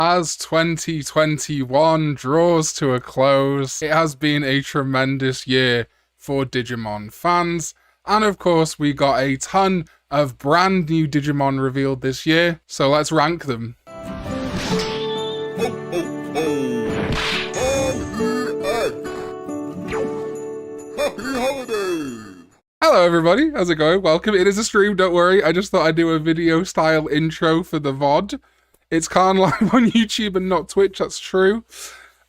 As 2021 draws to a close, it has been a tremendous year for Digimon fans, and of course we got a ton of brand new Digimon revealed this year, so let's rank them. Happy holidays! Hello everybody, how's it going? Welcome, it is a stream, don't worry, I just thought I'd do a video style intro for the VOD. It's Khan live on YouTube and not Twitch, that's true.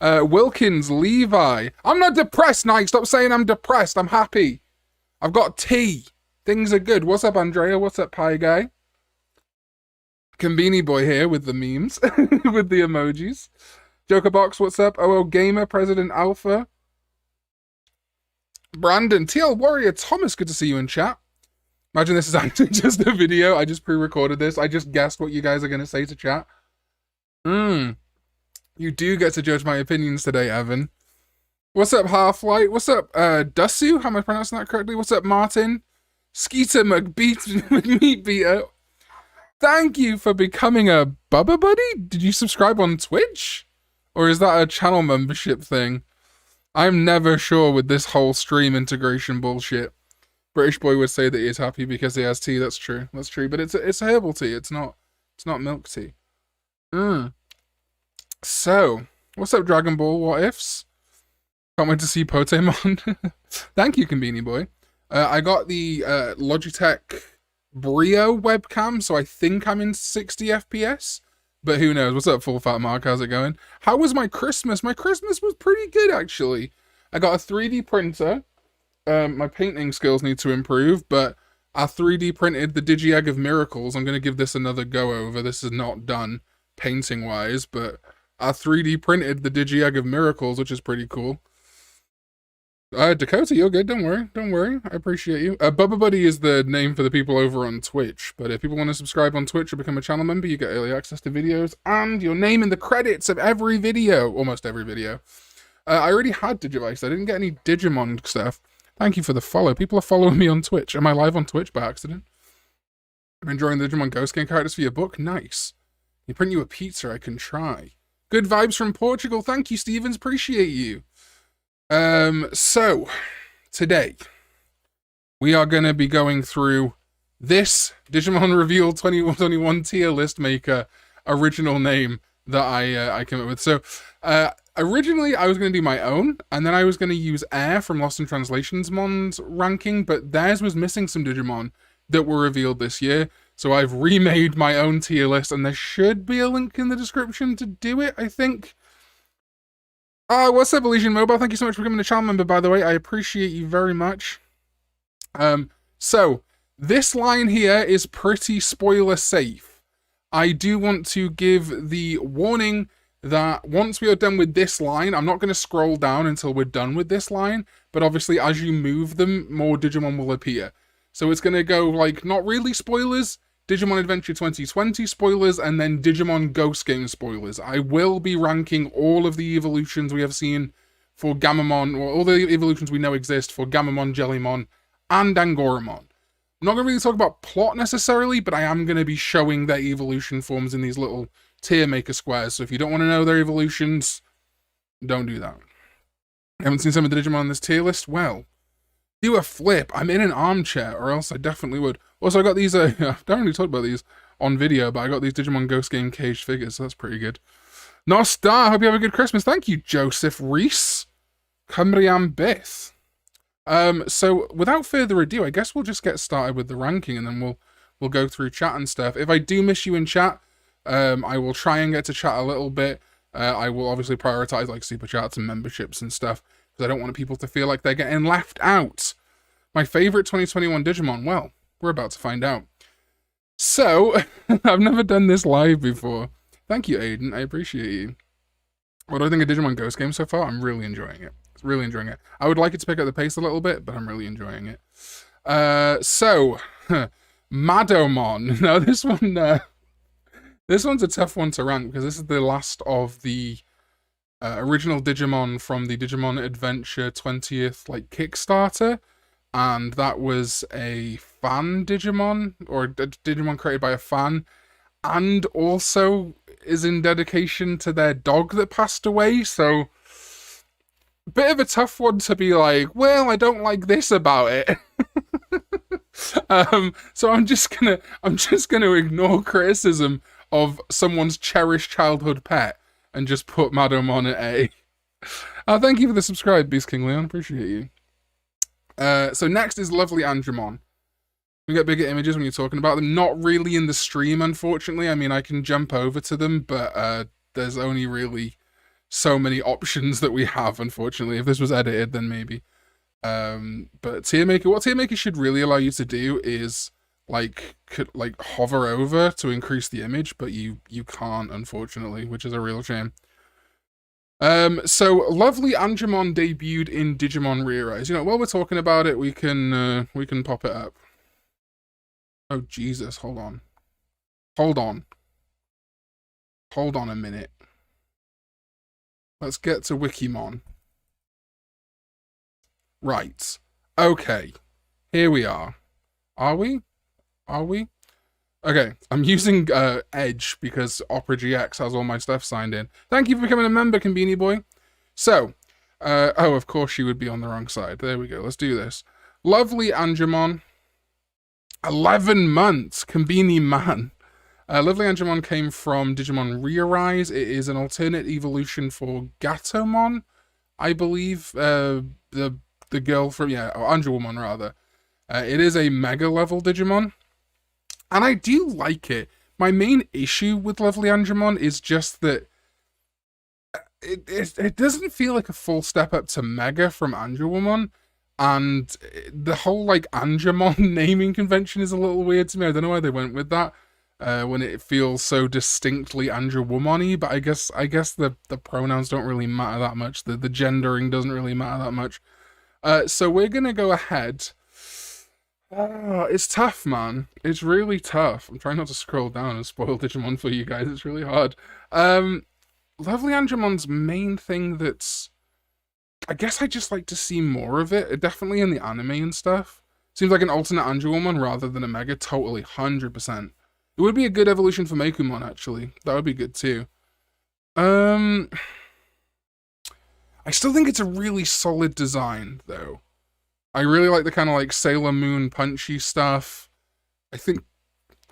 Wilkins, Levi. I'm not depressed, Nike. Stop saying I'm depressed. I'm happy. I've got tea. Things are good. What's up, Andrea? What's up, Pie Guy? Conveni Boy here with the memes, with the emojis. Jokerbox, what's up? OO Gamer, President Alpha. Brandon, TL Warrior, Thomas, good to see you in chat. Imagine this is actually just a video. I just pre-recorded this. I just guessed what you guys are going to say to chat. You do get to judge my opinions today, Evan. What's up, Half-Light? What's up, Dusu? How am I pronouncing that correctly? What's up, Martin? Skeeter McMeatbeater. Thank you for becoming a Bubba Buddy? Did you subscribe on Twitch? Or is that a channel membership thing? I'm never sure with this whole stream integration bullshit. British boy would say that he's happy because he has tea. That's true. That's true. But it's herbal tea. It's not milk tea. So, what's up, Dragon Ball? What ifs? Can't wait to see Potemon. Thank you, Conveni Boy. I got the Logitech Brio webcam, so I think I'm in 60 FPS. But who knows? What's up, Full Fat Mark? How's it going? How was my Christmas? My Christmas was pretty good, actually. I got a 3D printer. My painting skills need to improve, but I 3D printed the Digi-Egg of Miracles. I'm going to give this another go over. This is not done painting-wise, but I 3D printed the Digi-Egg of Miracles, which is pretty cool. Dakota, you're good. Don't worry. Don't worry. I appreciate you. Bubba Buddy is the name for the people over on Twitch, but if people want to subscribe on Twitch or become a channel member, you get early access to videos and your name in the credits of every video. Almost every video. I already had Digivice. I didn't get any Digimon stuff. Thank you for the follow. People are following me on Twitch. Am I live on Twitch by accident? I've been drawing the Digimon Ghost Game characters for your book. Nice. You print you a pizza, I can try. Good vibes from Portugal. Thank you, Stevens. Appreciate you. So, today, we are going to be going through this Digimon Reveal 2021 tier list maker original name that I came up with. So, originally, I was going to do my own, and then I was going to use Air from Lost in Translations Mon's ranking, but theirs was missing some Digimon that were revealed this year, so I've remade my own tier list, and there should be a link in the description to do it, I think. What's up, Elysian Mobile? Thank you so much for becoming a channel member, by the way. I appreciate you very much. So, this line here is pretty spoiler safe. I do want to give the warning that once we are done with this line, I'm not going to scroll down until we're done with this line, but obviously as you move them, more Digimon will appear. So it's going to go like, not really spoilers, Digimon Adventure 2020 spoilers, and then Digimon Ghost Game spoilers. I will be ranking all of the evolutions we have seen for Gamamon, or all the evolutions we know exist for Gamamon, Jellymon, and Angoramon. I'm not going to really talk about plot necessarily, but I am going to be showing their evolution forms in these little tier maker squares, so if you don't want to know their evolutions, don't do that. Haven't seen some of the Digimon on this tier list? Well, do a flip. I'm in an armchair, or else I definitely would. Also, I got these, I don't really talk about these on video, but I got these Digimon Ghost Game caged figures, so that's pretty good. Nostar, hope you have a good Christmas. Thank you, Joseph Reese. Cymriam Bith. So, without further ado, I guess we'll just get started with the ranking, and then we'll go through chat and stuff. If I do miss you in chat, I will try and get to chat a little bit. I will obviously prioritize like super chats and memberships and stuff, because I don't want people to feel like they're getting left out. My favorite 2021 Digimon, well, we're about to find out. So, I've never done this live before. Thank you, Aiden. I appreciate you. What do I think of Digimon Ghost Game so far? I'm really enjoying it. Really enjoying it. I would like it to pick up the pace a little bit, but I'm really enjoying it. So, Madomon. Now, this one's a tough one to rank, because this is the last of the original Digimon from the Digimon Adventure 20th like Kickstarter, and that was a fan Digimon, or a Digimon created by a fan, and also is in dedication to their dog that passed away, so bit of a tough one to be like, well, I don't like this about it. So I'm just gonna ignore criticism of someone's cherished childhood pet and just put Madamon at A. Thank you for the subscribe, Beast King Leon. Appreciate you. So next is Lovely Andromon. We get bigger images when you're talking about them. Not really in the stream, unfortunately. I mean, I can jump over to them, but there's only really so many options that we have, unfortunately. If this was edited, then maybe. But tier maker, what tier maker should really allow you to do is like hover over to increase the image, but you can't, unfortunately, which is a real shame. So Lovely Andromon debuted in Digimon Re-Arise. You know, while we're talking about it, we can pop it up. Oh Jesus, hold on a minute. Let's get to Wikimon. Right. Okay. Here we are. Are we? Okay, I'm using Edge because Opera GX has all my stuff signed in. Thank you for becoming a member, Conveni Boy. So, oh, of course she would be on the wrong side. There we go, let's do this. Lovely Andromon. 11 months, Conveni Man. Lovely Andromon came from Digimon Re-Arise. It is an alternate evolution for Gatomon, I believe. The girl from, or Andromon rather. It is a mega level Digimon. And I do like it. My main issue with Lovely Andromon is just that it doesn't feel like a full step up to Mega from Andromon. And the whole like Andromon naming convention is a little weird to me. I don't know why they went with that when it feels so distinctly Andromon-y, but I guess the pronouns don't really matter that much. The gendering doesn't really matter that much. So we're gonna go ahead. It's tough, man. It's really tough. I'm trying not to scroll down and spoil Digimon for you guys. It's really hard. Lovely Andromon's main thing that's... I guess I just like to see more of it. Definitely in the anime and stuff. Seems like an alternate Andromon rather than a Mega. Totally, 100%. It would be a good evolution for Mekumon, actually. That would be good, too. I still think it's a really solid design, though. I really like the kind of like Sailor Moon punchy stuff. I think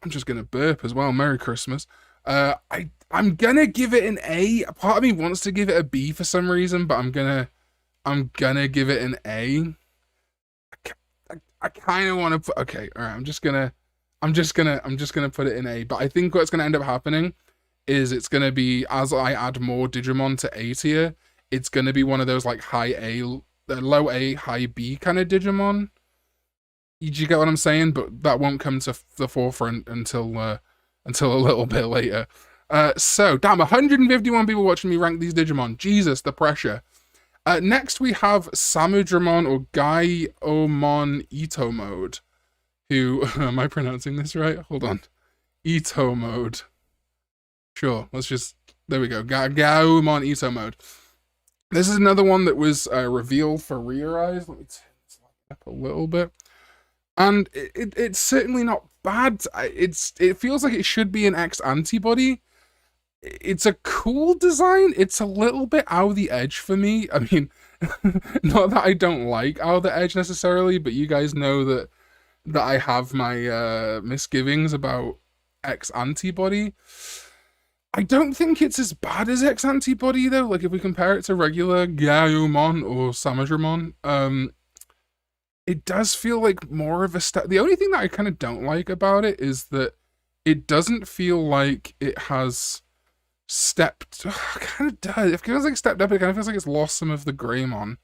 I'm just gonna burp as well. Merry Christmas. I'm gonna give it an A. Part of me wants to give it a B for some reason, but I'm gonna give it an A. I kind of want to put. Okay, all right. I'm just gonna put it in A. But I think what's gonna end up happening is it's gonna be, as I add more Digimon to A tier, it's gonna be one of those like high A, low A, high B kind of Digimon. Do you get what I'm saying? But that won't come to the forefront until a little bit later. So, damn, 151 people watching me rank these Digimon. Jesus, the pressure. Next we have Samudramon or Gaiomon Ito mode. Who, am I pronouncing this right? Hold on. Ito mode. Sure, let's just, there we go. Gaiomon Ito mode. This is another one that was revealed for Re-Arise. Let me turn this up a little bit. And it's certainly not bad. It feels like it should be an X antibody. It's a cool design. It's a little bit out of the edge for me. I mean, not that I don't like out of the edge necessarily, but you guys know that I have my misgivings about X antibody. I don't think it's as bad as X antibody though. Like if we compare it to regular Gaiomon or Samudramon, it does feel like more of a step. The only thing that I kind of don't like about it is that it doesn't feel like it has stepped. It kind of does. It feels like stepped up. It kind of feels like it's lost some of the Greymon.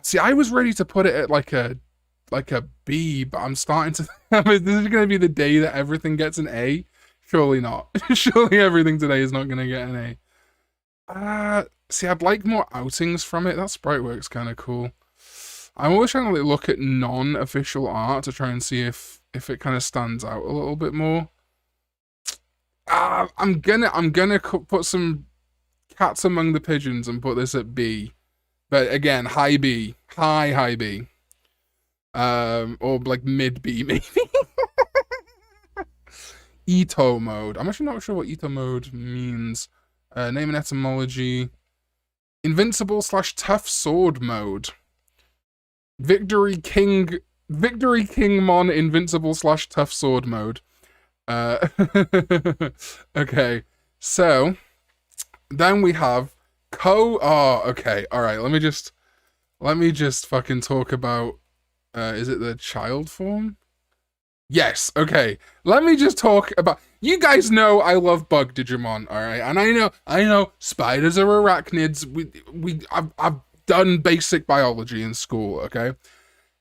See, I was ready to put it at like a B, but I'm starting to. This is going to be the day that everything gets an A. Surely not. Surely everything today is not going to get an A. See, I'd like more outings from it. That sprite work's kind of cool. I'm always trying to look at non-official art to try and see if it kind of stands out a little bit more. I'm gonna put some cats among the pigeons and put this at B. But again, high B. High B. Or like mid B maybe. Ito mode. I'm actually not sure what Ito mode means. Name and etymology. Invincible slash tough sword mode. Victory King Mon invincible slash tough sword mode. Okay, so then we have okay, all right. Let me just fucking talk about. Is it the child form? Yes. Okay. Let me just talk about. You guys know I love bug Digimon, all right, and I know spiders are arachnids. I've done basic biology in school. Okay,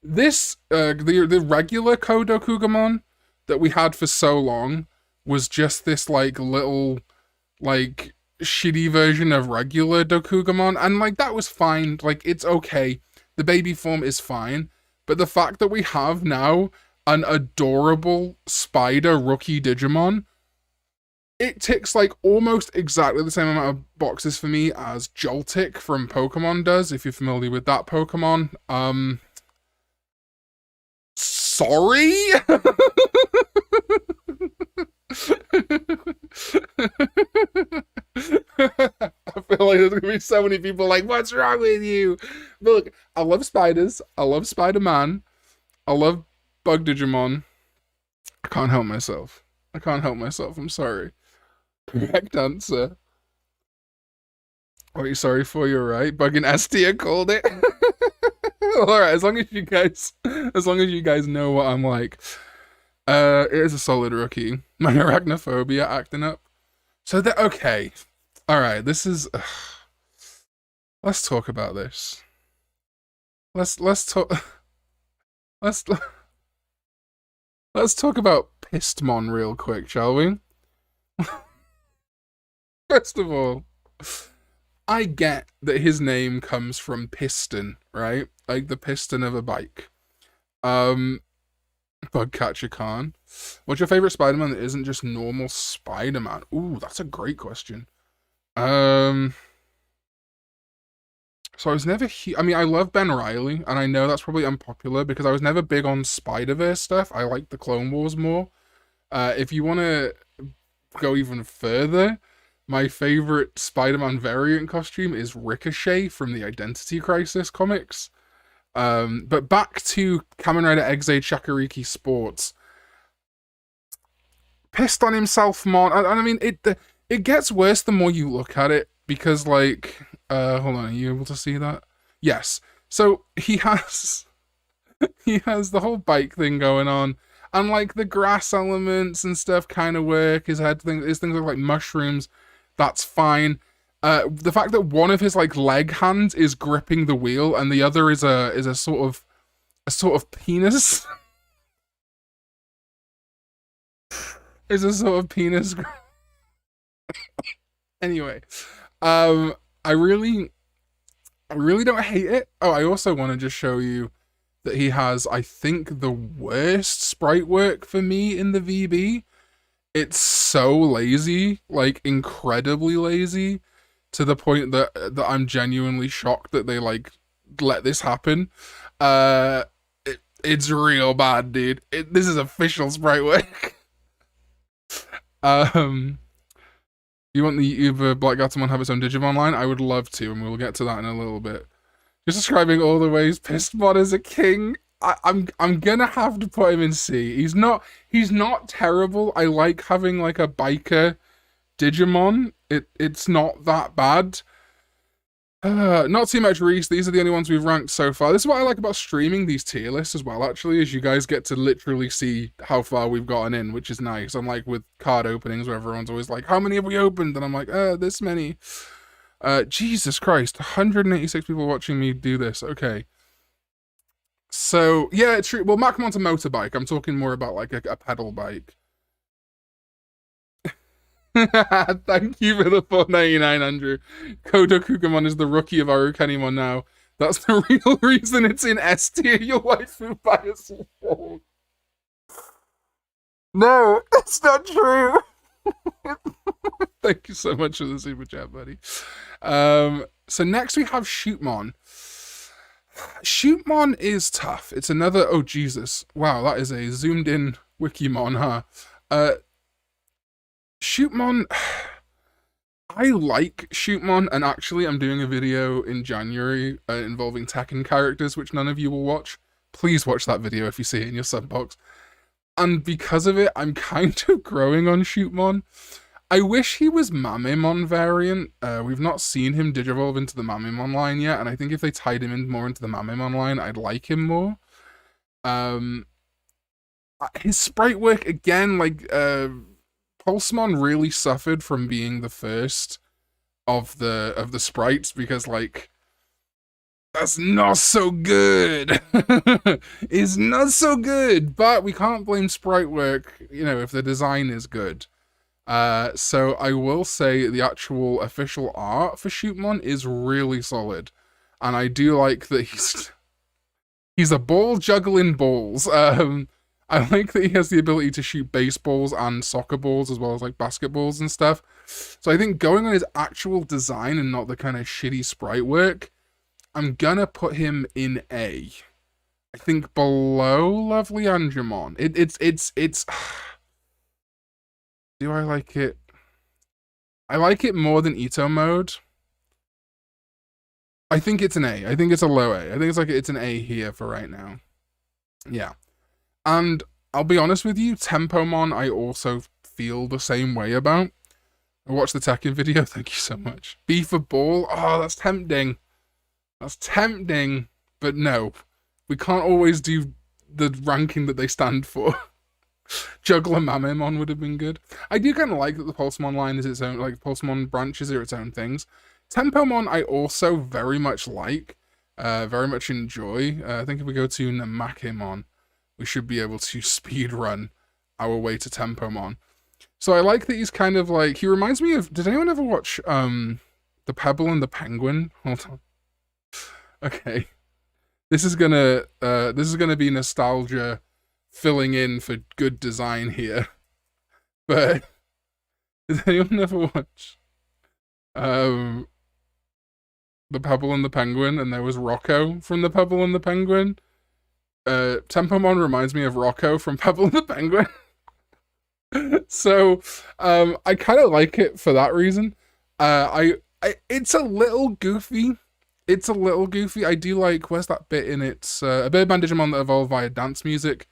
this the regular Kodokugamon that we had for so long was just this like little like shitty version of regular Dokugamon, and like that was fine. Like it's okay. The baby form is fine, but the fact that we have now an adorable spider rookie Digimon, it ticks like almost exactly the same amount of boxes for me as Joltik from Pokemon does, if you're familiar with that Pokemon. Sorry? I feel like there's gonna be so many people like, what's wrong with you? But look, I love spiders. I love Spider-Man. I love Bug Digimon. I can't help myself. I can't help myself. I'm sorry. Correct answer. What are you sorry for? You're right. Bug and Estia called it. Alright, as long as you guys know what I'm like. It is a solid rookie. My arachnophobia acting up. So that okay. Alright, this is let's talk about this. Let's talk let's let's talk about Pistmon real quick, shall we? First of all, I get that his name comes from piston, right? Like the piston of a bike. Bugcatcher Khan. What's your favorite Spider-Man that isn't just normal Spider-Man? Ooh, that's a great question. So I was never I mean, I love Ben Reilly, and I know that's probably unpopular because I was never big on Spider-Verse stuff. I like the Clone Wars more. If you want to go even further, my favorite Spider-Man variant costume is Ricochet from the Identity Crisis comics. But back to Kamen Rider Eggzade Shakuriki Sports. Pissed on himself, Mon. And I mean, it gets worse the more you look at it because, like, hold on, are you able to see that? Yes. So he has the whole bike thing going on, and like the grass elements and stuff kind of work. His things look like mushrooms. That's fine. The fact that one of his like leg hands is gripping the wheel and the other is a sort of penis is a sort of penis. Anyway, I really don't hate it. Oh, I also want to just show you that he has, I think, the worst sprite work for me in the VB. It's so lazy, like incredibly lazy, to the point that I'm genuinely shocked that they like let this happen. It's real bad, dude. This is official sprite work. You want the Uber Black Gatomon have its own Digimon line? I would love to, and we'll get to that in a little bit. Just describing all the ways Pistmon is a king. I'm gonna have to put him in C. He's not terrible. I like having like a biker Digimon. It's not that bad. Not too much Reese. These are the only ones we've ranked so far. This is what I like about streaming these tier lists as well, actually, is you guys get to literally see how far we've gotten in, which is nice. Unlike with card openings where everyone's always like, how many have we opened? And I'm like, this many. Jesus Christ, 186 people watching me do this. Okay. So, yeah, it's true. Well, Macamon's a motorbike. I'm talking more about like a pedal bike. Thank you for the 499, Andrew. Kodokugamon is the rookie of Arukenimon now. That's the real reason it's in S tier. Your waifu bias. No, that's not true. Thank you so much for the super chat, buddy. So next we have Shootmon. Shootmon is tough. It's another, oh Jesus. Wow, that is a zoomed in Wikimon, huh? Shootmon, I like Shootmon, and actually I'm doing a video in January involving Tekken characters, which none of you will watch. Please watch that video if you see it in your sub box. And because of it, I'm kind of growing on Shootmon. I wish he was Mamemon variant. We've not seen him digivolve into the Mamemon line yet, and I think if they tied him in more into the Mamemon line, I'd like him more. His sprite work, again, like, Pulsemon really suffered from being the first of the sprites, because, like, that's not so good. It's not so good, but we can't blame sprite work, you know, if the design is good. So I will say the actual official art for Shootmon is really solid, and I do like that he's a ball juggling balls. I like that he has the ability to shoot baseballs and soccer balls as well as like basketballs and stuff. So I think going on his actual design and not the kind of shitty sprite work, I'm gonna put him in A. I think below Lovely Angemon. It's do I like it? I like it more than Ito mode. I think it's an A. I think it's a low A. I think it's an A here for right now. Yeah. And I'll be honest with you, Tempomon I also feel the same way about. I watched the Tekken video, thank you so much. B for ball, oh, that's tempting. That's tempting, but no. We can't always do the ranking that they stand for. Juggler Mamemon would have been good. I do kind of like that the Pulsemon line is its own, like, Pulsemon branches are its own things. Tempomon I also very much like, very much enjoy. I think if we go to Namakemon, we should be able to speed run our way to Tempomon. So I like that he's kind of like, he reminds me of, did anyone ever watch The Pebble and the Penguin? Hold on. Okay. This is gonna be nostalgia filling in for good design here. But did anyone ever watch The Pebble and the Penguin, and there was Rocco from The Pebble and the Penguin? Tempomon reminds me of Rocco from Pebble and the Penguin. So, I kind of like it for that reason. It's a little goofy. It's a little goofy. I do like, where's that bit in it? A Birdman Digimon that evolved via dance music.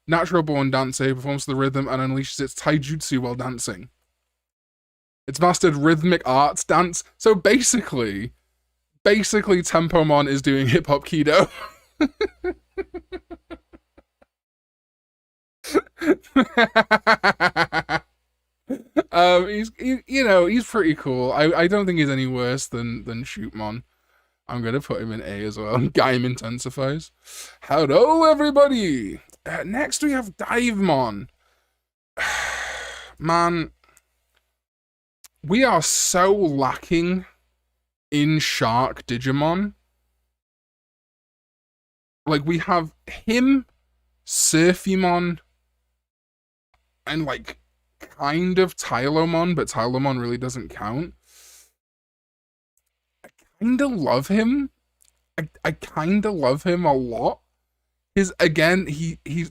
Natural born dancer performs the rhythm and unleashes its taijutsu while dancing. It's mastered rhythmic arts dance. So basically Tempomon is doing hip hop kido. He's pretty cool. I don't think he's any worse than Shootmon. I'm gonna put him in A as well. Gaim intensifies. Hello, everybody. Next we have Divemon. Man, we are so lacking in Shark Digimon. Like, we have him, Surfymon, and like kind of Tylomon, but Tylomon really doesn't count. I kind of love him. I kind of love him a lot. He's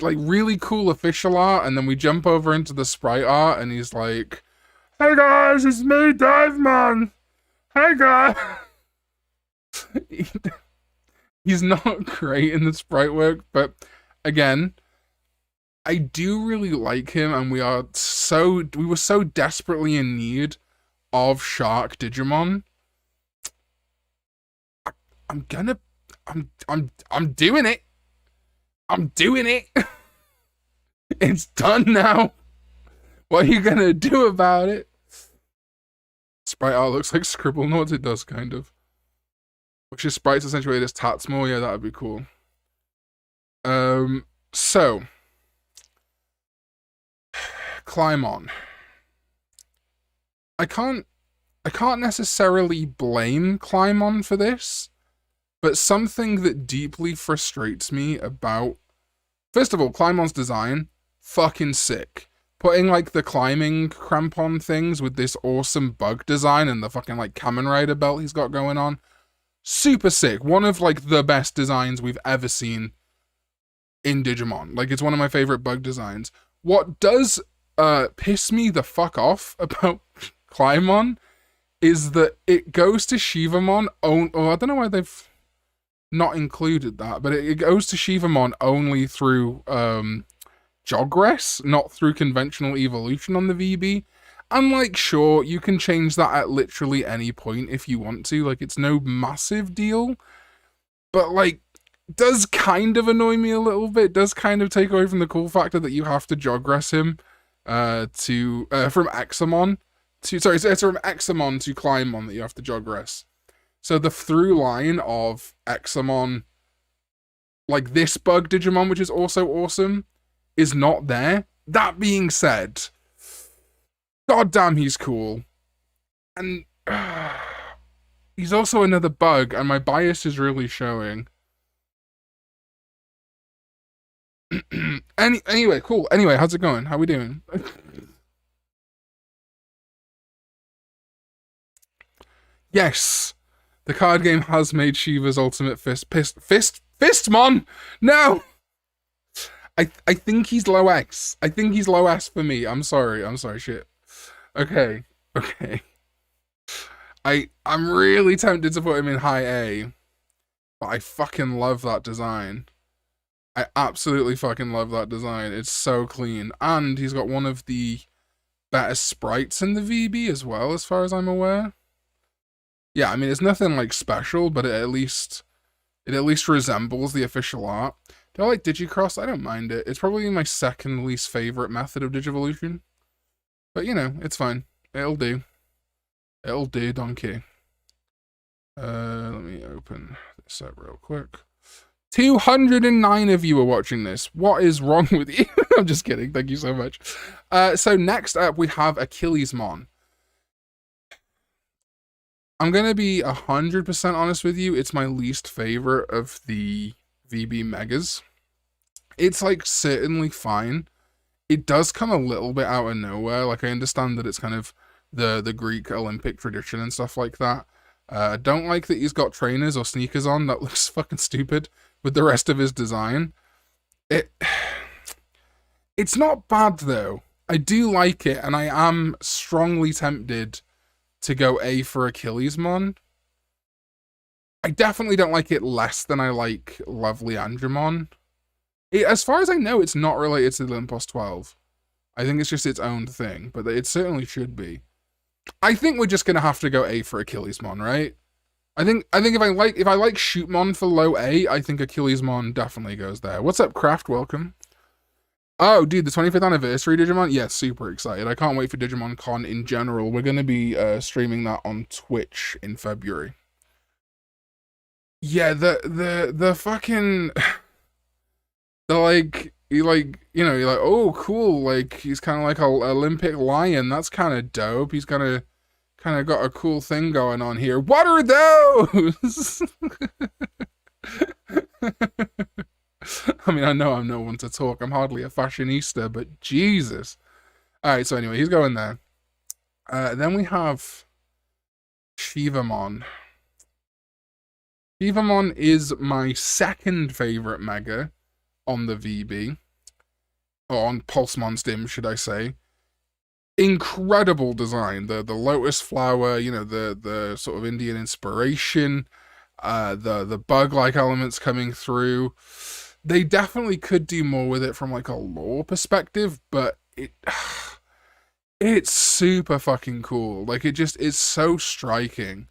like really cool official art, and then we jump over into the sprite art, and he's like, "Hey guys, it's me, Divemon. Hey guys." He's not great in the sprite work, but again, I do really like him, and we were so desperately in need of Shark Digimon. I'm doing it. I'm doing it. It's done now. What are you gonna do about it? Sprite art looks like Scribble Notes. It does, kind of. Which is sprites accentuated as tats more. Yeah, that would be cool. So climb on. I can't necessarily blame Climon for this, but something that deeply frustrates me about, first of all, Climon's design, fucking sick. Putting like the climbing crampon things with this awesome bug design and the fucking like Kamen Rider belt he's got going on, super sick. One of like the best designs we've ever seen in Digimon. Like, it's one of my favorite bug designs. What does piss me the fuck off about Climbon is that it goes to Shivamon. Oh, I don't know why they've not included that, but it goes to Shivamon only through Jogress, not through conventional evolution on the VB. And like, sure, you can change that at literally any point if you want to. Like, it's no massive deal. But like, does kind of annoy me a little bit. Does kind of take away from the cool factor that you have to Jogress him from Examon to it's from Examon to Climbon that you have to Jogress. So the through line of Examon, like this bug Digimon, which is also awesome, is not there. That being said, goddamn, he's cool. And he's also another bug, and my bias is really showing. Anyway, cool. Anyway, how's it going? How we doing? Yes, the card game has made Shiva's ultimate Fistmon. No, I think he's low X. I think he's low S for me. I'm sorry. Shit. Okay. I'm really tempted to put him in high A, but I fucking love that design. I absolutely fucking love that design. It's so clean. And he's got one of the better sprites in the VB as well, as far as I'm aware. Yeah, I mean, it's nothing like special, but it at least resembles the official art. Do I like Digicross? I don't mind it. It's probably my second least favorite method of Digivolution. But you know, it's fine. It'll do. It'll do, donkey. Let me open this up real quick. 209 of you are watching this. What is wrong with you? I'm just kidding. Thank you so much. So next up, we have Achillesmon. I'm going to be 100% honest with you. It's my least favorite of the VB Megas. It's like certainly fine. It does come a little bit out of nowhere. Like, I understand that it's kind of the Greek Olympic tradition and stuff like that. I don't like that he's got trainers or sneakers on. That looks fucking stupid with the rest of his design. It's not bad though. I do like it, and I am strongly tempted to go A for Achillesmon. I definitely don't like it less than I like Lovely Andromon. As far as I know, it's not related to the Olympus 12. I think it's just its own thing, but it certainly should be. I think we're just gonna have to go A for Achillesmon, right? I think if I like Shootmon for low A, I think Achillesmon definitely goes there. What's up, Craft? Welcome. Oh, dude, the 25th anniversary Digimon? Yeah, super excited. I can't wait for Digimon Con in general. We're gonna be streaming that on Twitch in February. Yeah, the fucking you're like, oh, cool, like he's kind of like a Olympic lion. That's kind of dope. He's kind of got a cool thing going on here. What are those? I mean, I know I'm no one to talk. I'm hardly a fashionista, but Jesus. All right, so anyway, he's going there. Then we have Shivamon. Shivamon is my second favorite mega on the VB. Or on Pulsemon Stim, should I say. Incredible design. The lotus flower, the sort of Indian inspiration, the bug-like elements coming through. They definitely could do more with it from like a lore perspective, but it's super fucking cool. Like it's so striking.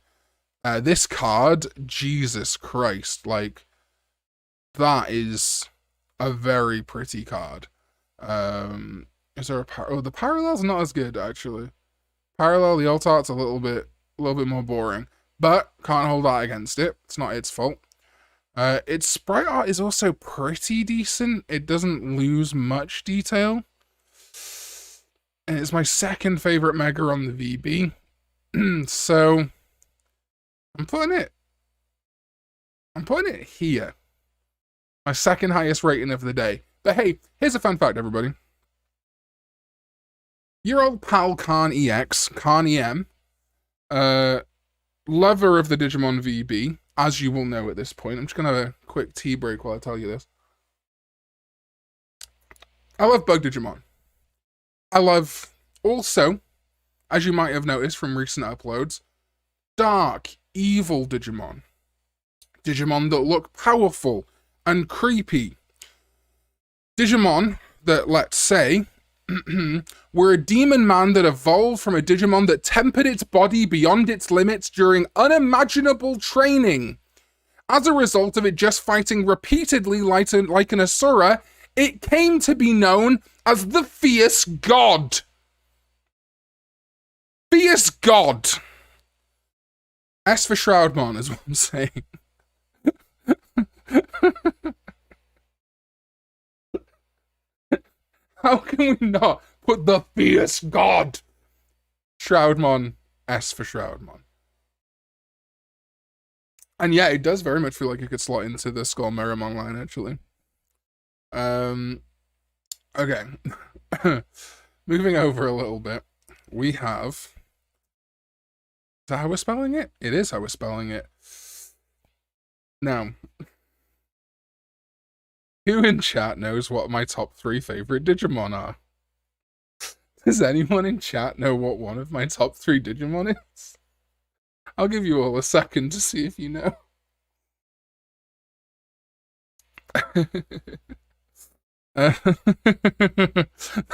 This card, Jesus Christ, like that is a very pretty card. Is there a the parallel's not as good actually. Parallel, the alt art's a little bit more boring, but can't hold that against it. It's not its fault. Its sprite art is also pretty decent. It doesn't lose much detail. And it's my second favorite mega on the VB. So I'm putting it here. My second highest rating of the day. But hey, here's a fun fact, everybody. Your old pal Karn EX, Karn EM, lover of the Digimon VB, as you will know at this point. I'm just going to have a quick tea break while I tell you this. I love Bug Digimon. I love, also, as you might have noticed from recent uploads, dark, evil Digimon. Digimon that look powerful and creepy. Digimon that, let's say, were a demon man that evolved from a Digimon that tempered its body beyond its limits during unimaginable training. As a result of it just fighting repeatedly like an Asura, it came to be known as the Fierce God. Fierce God. S for Shroudmon is what I'm saying. How can we not put the Fierce God? Shroudmon, S for Shroudmon. And yeah, it does very much feel like it could slot into the Skull Mirrormon line, actually. Okay. Moving over a little bit, we have... Is that how we're spelling it? It is how we're spelling it. Now, who in chat knows what my top 3 favorite Digimon are? Does anyone in chat know what one of my top 3 Digimon is? I'll give you all a second to see if you know.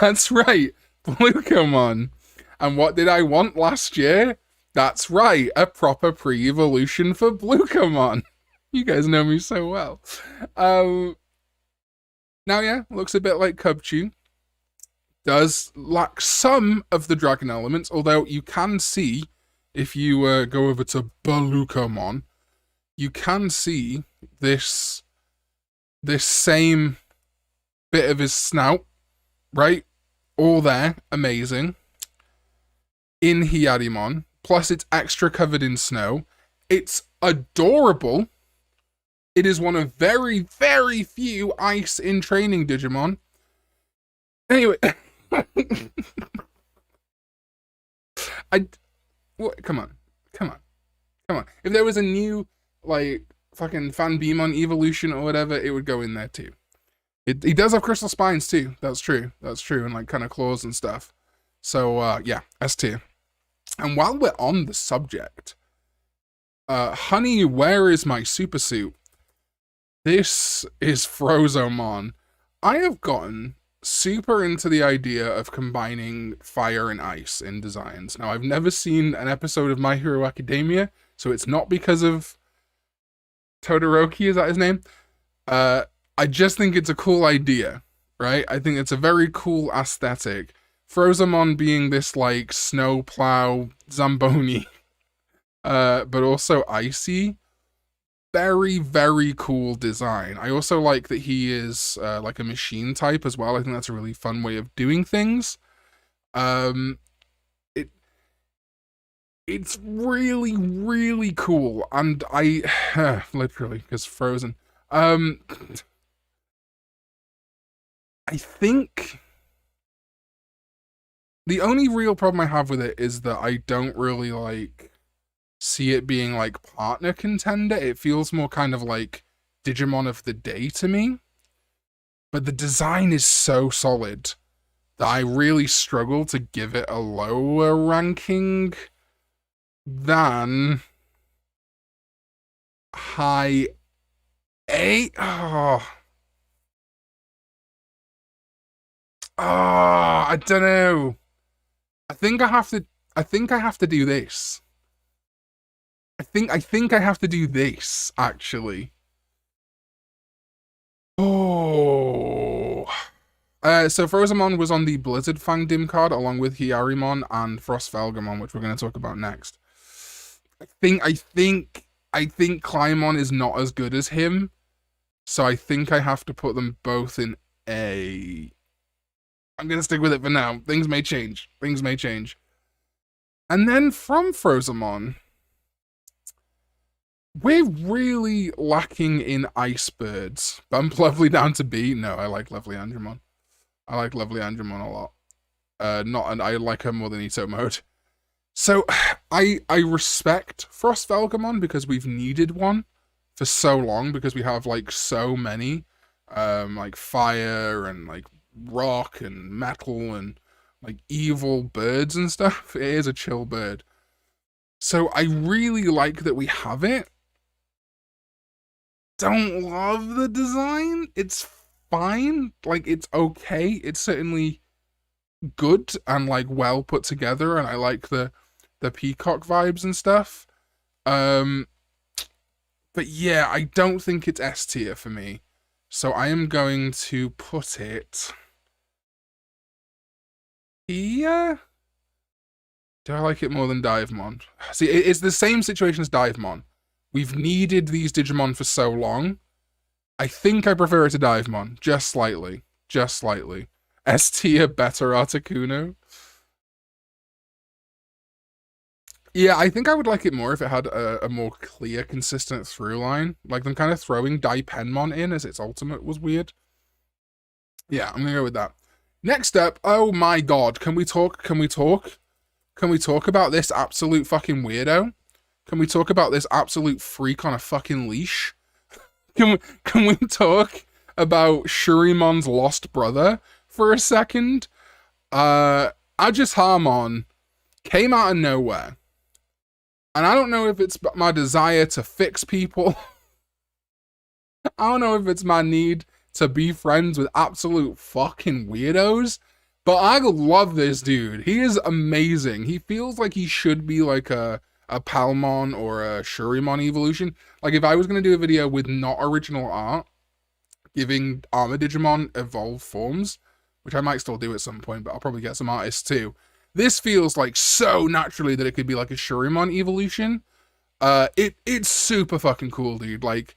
That's right, Blucomon. And what did I want last year? That's right, a proper pre-evolution for Blucomon. You guys know me so well. Now, yeah, looks a bit like Cubchoo. Does lack some of the dragon elements, although you can see, if you go over to Blucomon, you can see this same bit of his snout, right? All there, amazing. In Hyarimon, plus it's extra covered in snow. It's adorable. It is one of very, very few ice in training Digimon. Anyway, come on. If there was a new, like, fucking Fanbemon evolution or whatever, it would go in there too. He does have crystal spines too. That's true, and like kind of claws and stuff. So yeah, S tier. And while we're on the subject, honey, where is my super suit? This is Frozomon. I have gotten super into the idea of combining fire and ice in designs. Now, I've never seen an episode of My Hero Academia, so it's not because of Todoroki, is that his name? I just think it's a cool idea, right? I think it's a very cool aesthetic. Frozomon being this, like, snowplow Zamboni, but also icy. Very, very cool design. I also like that he is like a machine type as well. I think that's a really fun way of doing things. It's really, really cool, and I literally, because Frozen. I think the only real problem I have with it is that I don't really like see it being like partner contender. It feels more kind of like Digimon of the day to me. But the design is so solid that I really struggle to give it a lower ranking than high 8. I don't know. I think I have to do this. I think I have to do this, actually. Oh. So Frozomon was on the Blizzard Fang Dim card, along with Hyarimon and Frostvelgamon, which we're going to talk about next. I think Climbon is not as good as him, so I think I have to put them both in A. I'm going to stick with it for now. Things may change. And then from Frozomon, we're really lacking in ice birds. Bump Lovely down to B. No, I like Lovely Andromon. I like Lovely Andromon a lot. I like her more than Ito mode. So I respect Frostvelgamon because we've needed one for so long, because we have like so many like fire and like rock and metal and like evil birds and stuff. It is a chill bird. So I really like that we have it. Don't love the design. It's fine. Like, it's okay. It's certainly good and like well put together, and I like the peacock vibes and stuff. Um but yeah, I don't think it's S tier for me. So I am going to put it here. Do I like it more than Divemon? See, it's the same situation as Divemon. We've needed these Digimon for so long. I think I prefer it to Divemon, just slightly. Just slightly. S tier better Articuno. Yeah, I think I would like it more if it had a more clear, consistent through line. Like them kind of throwing Daipenmon in as its ultimate was weird. Yeah, I'm gonna go with that. Next up, oh my god, can we talk? Can we talk? Can we talk about this absolute fucking weirdo? Can we talk about this absolute freak on a fucking leash? Can we talk about Shurimon's lost brother for a second? Ajitamon came out of nowhere. And I don't know if it's my desire to fix people. I don't know if it's my need to be friends with absolute fucking weirdos. But I love this dude. He is amazing. He feels like he should be like a Palmon or a Shurimon evolution. Like if I was going to do a video with not original art, giving Armor Digimon evolved forms, which I might still do at some point, but I'll probably get some artists too. This feels like so naturally that it could be like a Shurimon evolution. It's super fucking cool, dude. Like,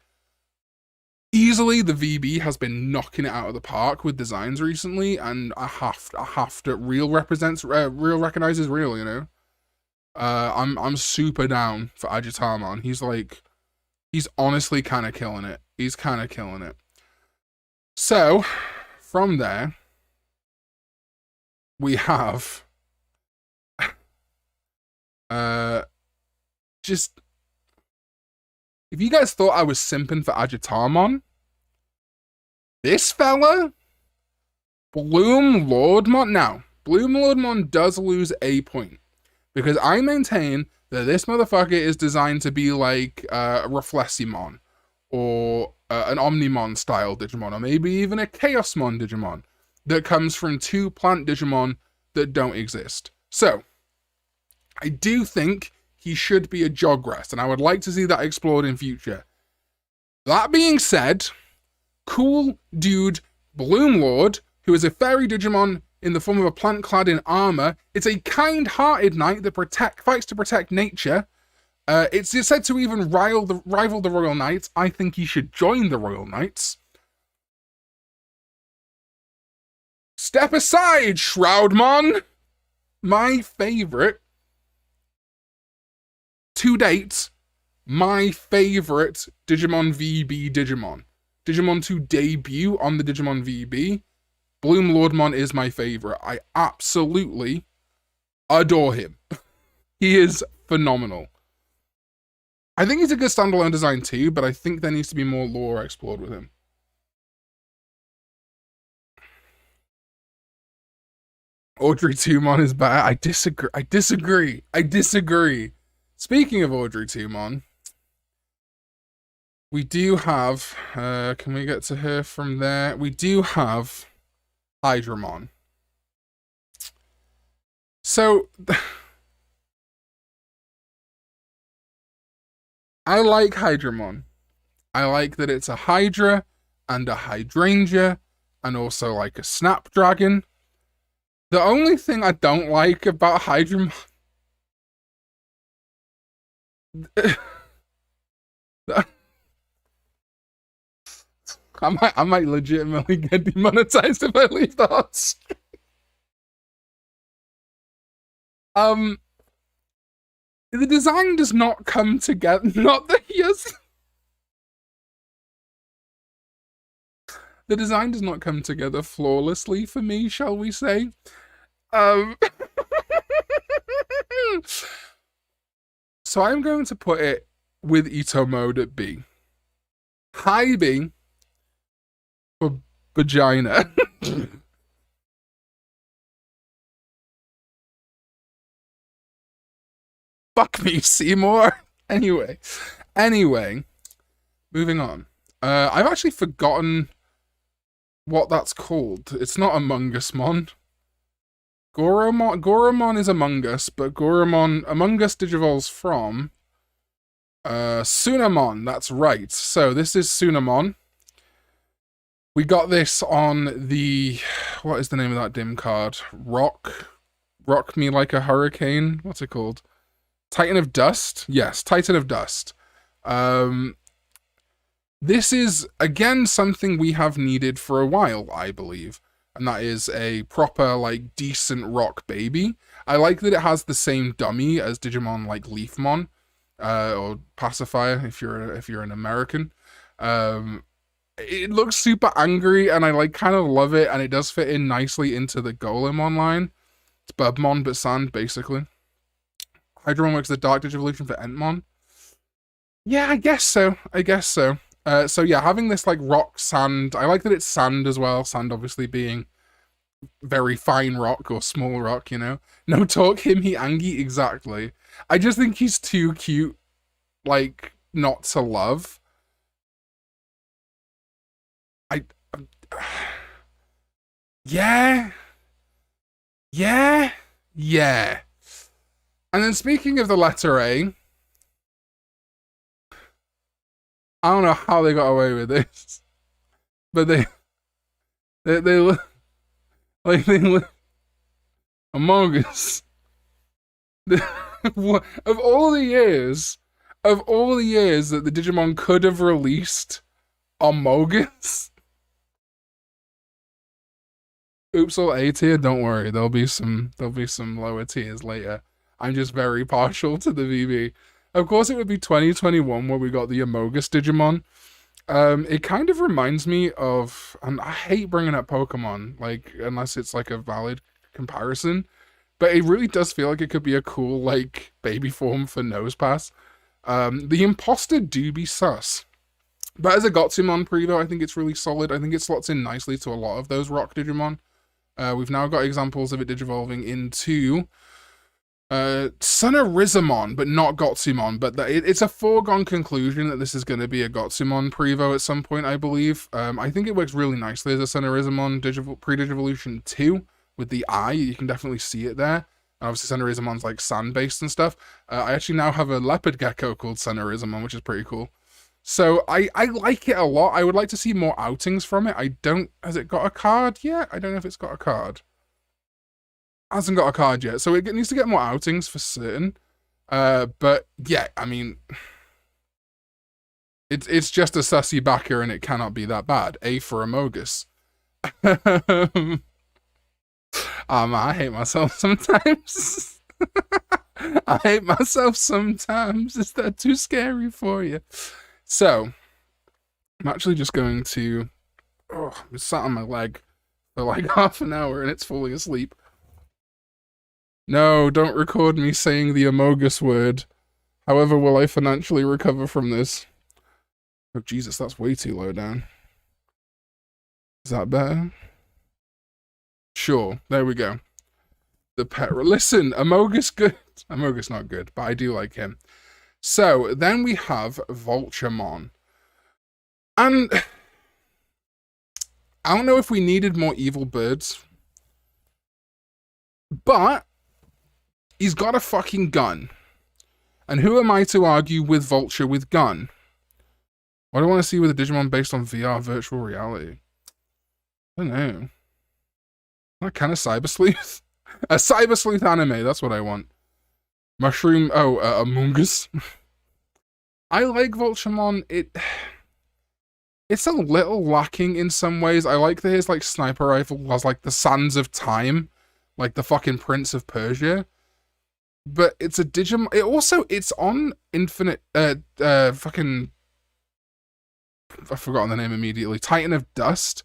easily the VB has been knocking it out of the park with designs recently, and I have to real recognizes real, you know. I'm super down for Ajitamon. He's honestly kind of killing it. He's kind of killing it. So, from there, we have just if you guys thought I was simping for Ajitamon, this fella, Bloom Lordmon. Now, Bloom Lordmon does lose a point because I maintain that this motherfucker is designed to be like a Refleximon or an Omnimon style Digimon, or maybe even a Chaosmon Digimon that comes from two plant Digimon that don't exist. So, I do think he should be a Jogress, and I would like to see that explored in future. That being said, cool dude Bloom Lord, who is a fairy Digimon in the form of a plant clad in armor, it's a kind-hearted knight that fights to protect nature. It's said to even rival the Royal Knights. I think he should join the Royal Knights. Step aside, Shroudmon! My favorite to date, my favorite Digimon VB Digimon. Digimon to debut on the Digimon VB. Bloom Lordmon is my favorite. I absolutely adore him. He is phenomenal. I think he's a good standalone design too, but I think there needs to be more lore explored with him. Audrey 2mon is better. I disagree. Speaking of Audrey 2mon, we do have, can we get to her from there? We do have Hydramon. So, I like Hydramon. I like that it's a Hydra and a Hydrangea and also like a Snapdragon. The only thing I don't like about Hydramon I might legitimately get demonetized if I leave the hot stream. The design does not come together. Not that he has. The design does not come together flawlessly for me, shall we say? So I'm going to put it with Ito mode at B. High B for vagina. Fuck me, Seymour. Anyway, moving on. I've actually forgotten what that's called. It's not Among Us Mon. Goromon is Among Us, but Among Us digivolves from Sunamon. That's right. So this is Sunamon. We got this on the, what is the name of that dim card? Rock Me Like a Hurricane. What's it called? Titan of Dust? Yes, Titan of Dust. This is, again, something we have needed for a while, I believe. And that is a proper, like, decent rock baby. I like that it has the same dummy as Digimon, like, Leafmon. Or Pacifier, if you're an American. It looks super angry, and I, like, kind of love it, and it does fit in nicely into the Golemon line. It's Bubmon, but sand, basically. Hydron works the Dark Digivolution for Entmon. Yeah, I guess so. So yeah, having this like rock sand, I like that it's sand as well. Sand obviously being very fine rock or small rock, you know. No talk him, he Angie, exactly. I just think he's too cute, like, not to love. Yeah. And then speaking of the letter A, I don't know how they got away with this, but they look like they look Among Us. of all the years that the Digimon could have released Among Us. Oops, all A tier. Don't worry, there'll be some lower tiers later. I'm just very partial to the VB. Of course, it would be 2021 where we got the Amogus Digimon. It kind of reminds me of, and I hate bringing up Pokemon, like, unless it's like a valid comparison, but it really does feel like it could be a cool, like, baby form for Nosepass. The Imposter do be sus. But as a Gotsumon Prevo, I think it's really solid. I think it slots in nicely to a lot of those Rock Digimon. We've now got examples of it digivolving into Sonorizamon, but not Gotsumon. But it's a foregone conclusion that this is going to be a Gotsumon Prevo at some point, I believe. I think it works really nicely as a Sonorizamon pre-Digivolution 2 with the eye. You can definitely see it there. And obviously, Sonorizamon's like sand-based and stuff. I actually now have a leopard gecko called Sonorizamon, which is pretty cool. So I like it a lot. I would like to see more outings from it. Has it got a card yet? I don't know if it's got a card. Hasn't got a card yet, so it needs to get more outings for certain. But yeah, I mean, it's just a sussy backer, and it cannot be that bad. A for Amogus. I hate myself sometimes. I hate myself sometimes. Is that too scary for you? So, I'm actually just going to... Oh, I'm sat on my leg for like half an hour, and it's fully asleep. No, don't record me saying the Amogus word. However, will I financially recover from this? Oh, Jesus, that's way too low down. Is that better? Sure, there we go. The pet. Listen, Amogus good. Amogus not good, but I do like him. So, then we have Vulturemon. And I don't know if we needed more evil birds, but he's got a fucking gun. And who am I to argue with Vulture with gun? What do I want to see with a Digimon based on VR virtual reality? I don't know. What kind of cyber sleuth? A cyber sleuth anime, that's what I want. Mushroom, Among Us. I like Vulturemon. It's a little lacking in some ways. I like that his like sniper rifle has like the sands of time, like the fucking Prince of Persia. But it's a Digimon. It's on Infinite. Fucking. I've forgotten the name immediately. Titan of Dust.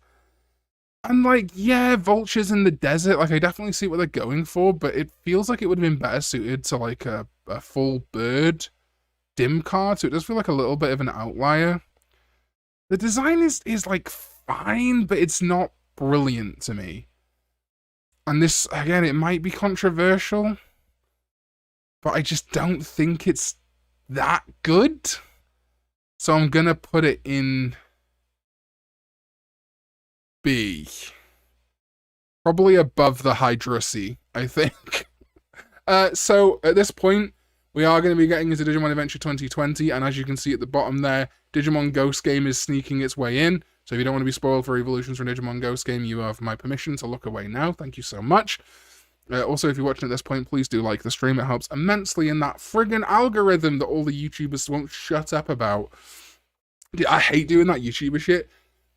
And like, yeah, Vulture's in the desert. Like, I definitely see what they're going for, but it feels like it would have been better suited to like a full bird dim card. So it does feel like a little bit of an outlier. The design is like fine, but it's not brilliant to me. And this, again, it might be controversial. but I just don't think it's that good. So I'm gonna put it in B. Probably above the Hydracy, I think. So at this point, we are going to be getting into Digimon Adventure 2020, and as you can see at the bottom there, Digimon Ghost Game is sneaking its way in. So if you don't want to be spoiled for evolutions from Digimon Ghost Game, you have my permission to look away now. Thank you so much. Also, if you're watching at this point, please do like the stream. It helps immensely in that friggin' algorithm that all the YouTubers won't shut up about. I hate doing that YouTuber shit,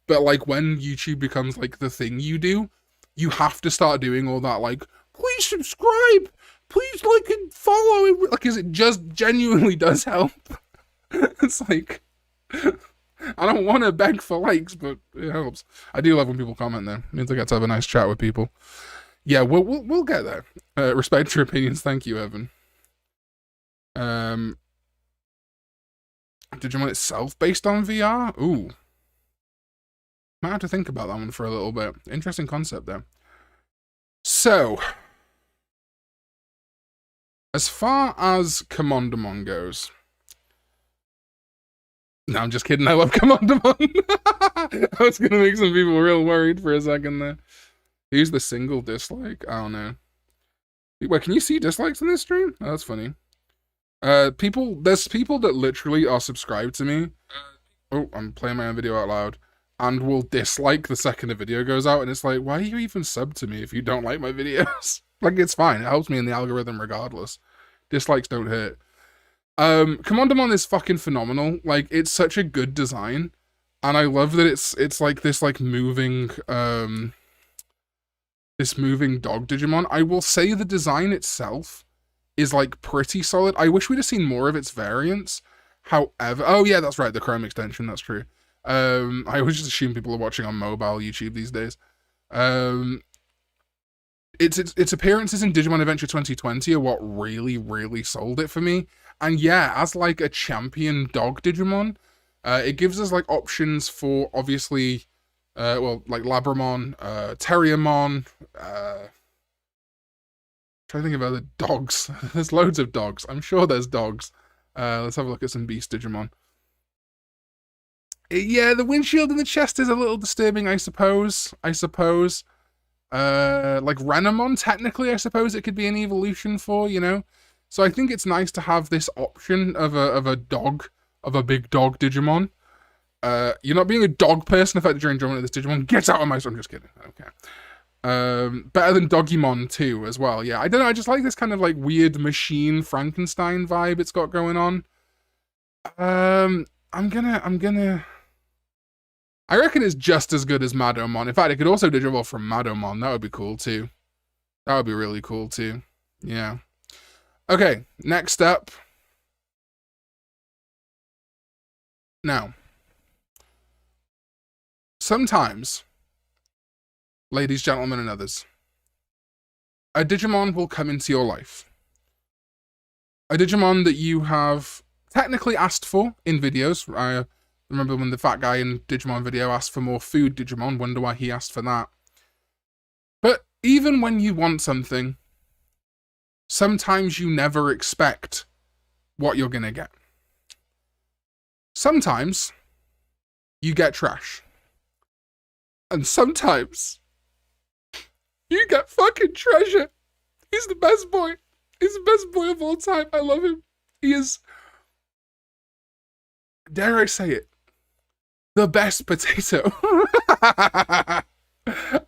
but like when YouTube becomes like the thing you do, you have to start doing all that, like, please subscribe, please like and follow, like, because it just genuinely does help. It's like, I don't want to beg for likes, but it helps. I do love when people comment though. It means I get to have a nice chat with people. Yeah, we'll get there. Respect your opinions. Thank you, Evan. Digimon itself based on VR? Ooh. Might have to think about that one for a little bit. Interesting concept there. So, as far as Commandamon goes, no, I'm just kidding. I love Commandamon. I was gonna make some people real worried for a second there. Who's the single dislike? I don't know. Wait, can you see dislikes in this stream? Oh, that's funny. There's people that literally are subscribed to me. Oh, I'm playing my own video out loud. And will dislike the second the video goes out, and it's like, why are you even sub to me if you don't like my videos? Like, it's fine. It helps me in the algorithm regardless. Dislikes don't hurt. Commandamon is fucking phenomenal. Like, it's such a good design. And I love that it's like this like moving this moving dog Digimon. I will say the design itself is like pretty solid. I wish we'd have seen more of its variants. However, oh yeah, that's right, the Chrome extension, that's true. I always just assume people are watching on mobile YouTube these days. Its appearances in Digimon Adventure 2020 are what really, really sold it for me. And yeah, as like a champion dog Digimon, it gives us like options for obviously, well, like Labramon, Terriermon, trying to think of other dogs. There's loads of dogs. I'm sure there's dogs. Let's have a look at some Beast Digimon. Yeah, the windshield in the chest is a little disturbing, I suppose. Like Renamon, technically, I suppose it could be an evolution for, you know? So I think it's nice to have this option of a dog, of a big dog Digimon. You're not being a dog person affected your enjoyment of this Digimon. Get out of my... I'm just kidding. Okay. Better than Dogimon too, as well. Yeah, I don't know, I just like this kind of like weird machine Frankenstein vibe it's got going on. I reckon it's just as good as Madomon. In fact, it could also Digivolve from Madomon. That would be cool too. That would be really cool too. Yeah. Okay, next up. Now, sometimes, ladies, gentlemen, and others, a Digimon will come into your life. A Digimon that you have technically asked for in videos. I remember when the fat guy in Digimon video asked for more food Digimon, wonder why he asked for that. But even when you want something, sometimes you never expect what you're gonna get. Sometimes you get trash. And sometimes you get fucking treasure. He's the best boy. He's the best boy of all time. I love him. He is, dare I say it, the best potato.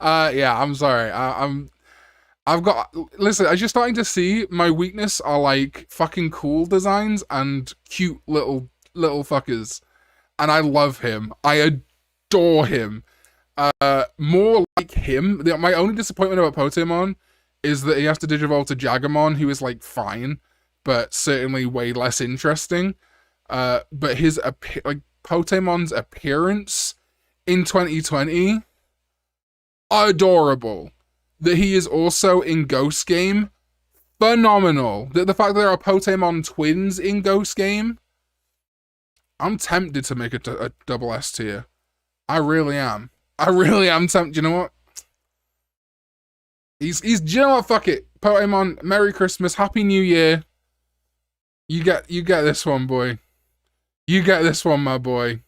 Yeah, I'm sorry. I've got, listen, as you're starting to see, my weakness are like fucking cool designs and cute little fuckers. And I love him. I adore him. More like him. My only disappointment about Potemon is that he has to Digivolve to Jagamon, who is like fine, but certainly way less interesting. But his like Potemon's appearance in 2020, adorable. That he is also in Ghost Game, phenomenal. The fact that there are Potemon twins in Ghost Game, I'm tempted to make a double S tier. I really am. I really am tempted. You know what? Do you know what? Fuck it. Pokemon, Merry Christmas, Happy New Year. You get this one, boy. You get this one, my boy.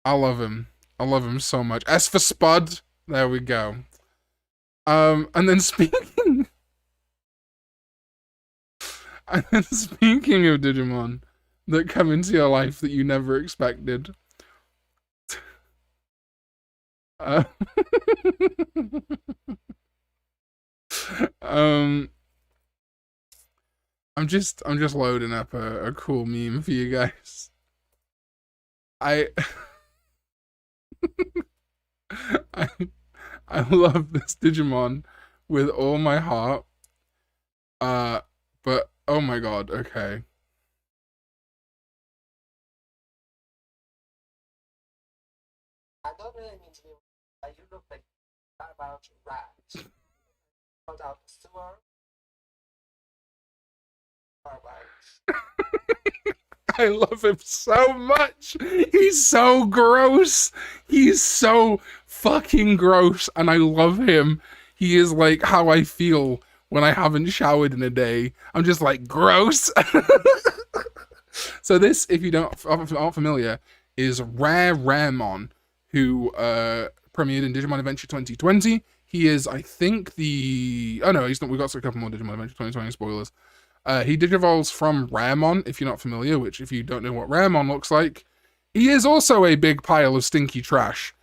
I love him. I love him so much. S for Spud. There we go. And then speaking and then speaking of Digimon that come into your life that you never expected. Uh, um I'm just loading up a cool meme for you guys. I I I love this Digimon with all my heart. But oh my god, okay. I don't really mean to be. You look like about rat. Got out the sewer. Alright. I love him so much. He's so gross. He's so fucking gross, and I love him. He is like how I feel when I haven't showered in a day. I'm just like gross. So this, if you aren't familiar, is Raremon, who premiered in Digimon Adventure 2020. He is, I think, the oh no, he's not. We got a couple more Digimon Adventure 2020 spoilers. He digivolves from Ramon, if you're not familiar, which if you don't know what Ramon looks like, he is also a big pile of stinky trash.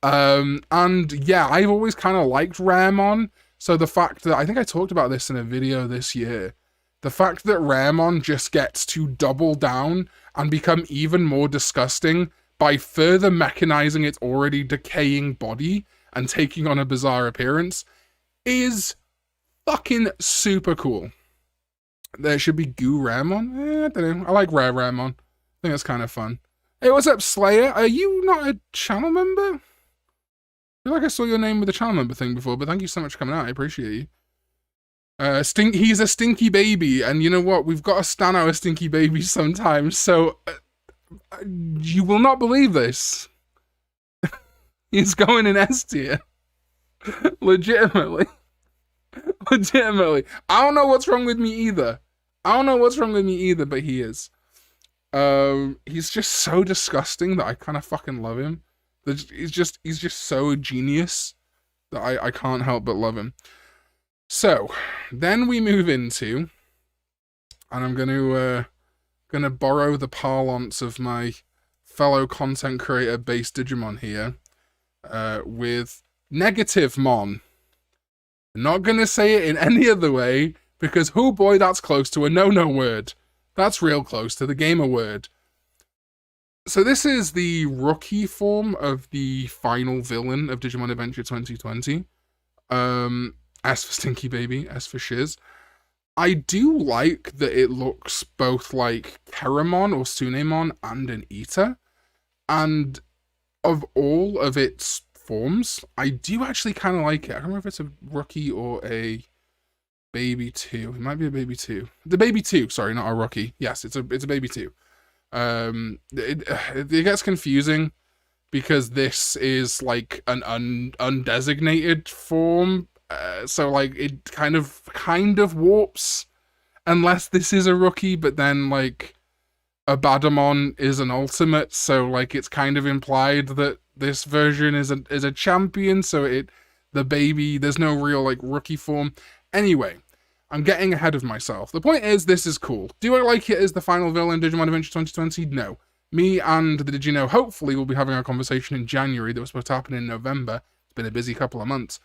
And yeah, I've always kind of liked Ramon, so the fact that, I think I talked about this in a video this year, the fact that Ramon just gets to double down and become even more disgusting by further mechanizing its already decaying body and taking on a bizarre appearance is fucking super cool. There should be Goo Ramon. I don't know. I like Rare Ramon. I think that's kind of fun. Hey, what's up, Slayer? Are you not a channel member? I feel like I saw your name with the channel member thing before, but thank you so much for coming out. I appreciate you. He's a stinky baby, and you know what? We've got to stand our stinky babies sometimes, so you will not believe this. He's going in S tier. Legitimately. Legitimately. I don't know what's wrong with me either. But he is. He's just so disgusting that I kind of fucking love him. He's just so genius that I can't help but love him. So, then we move into, and I'm gonna borrow the parlance of my fellow content creator based Digimon here, with Negative Mon. I'm not gonna say it in any other way, because oh boy, that's close to a no-no word. That's real close to the gamer word. So this is the rookie form of the final villain of Digimon Adventure 2020. S for Stinky Baby, S for Shiz. I do like that it looks both like Keramon or Sunemon and an Eater. And of all of its forms, I do actually kind of like it. I don't remember if it's a rookie or a baby 2. It might be a baby 2. The baby 2, sorry, not a rookie. Yes, it's a baby 2. It gets confusing because this is like an undesignated form, so like it kind of warps unless this is a rookie, but then like Abadamon is an ultimate, so like it's kind of implied that this version is a champion, so the baby, there's no real like rookie form. Anyway, I'm getting ahead of myself. The point is, this is cool. Do I like it as the final villain in Digimon Adventure 2020? No. Me and the Did You Know hopefully will be having our conversation in January that was supposed to happen in November. It's been a busy couple of months.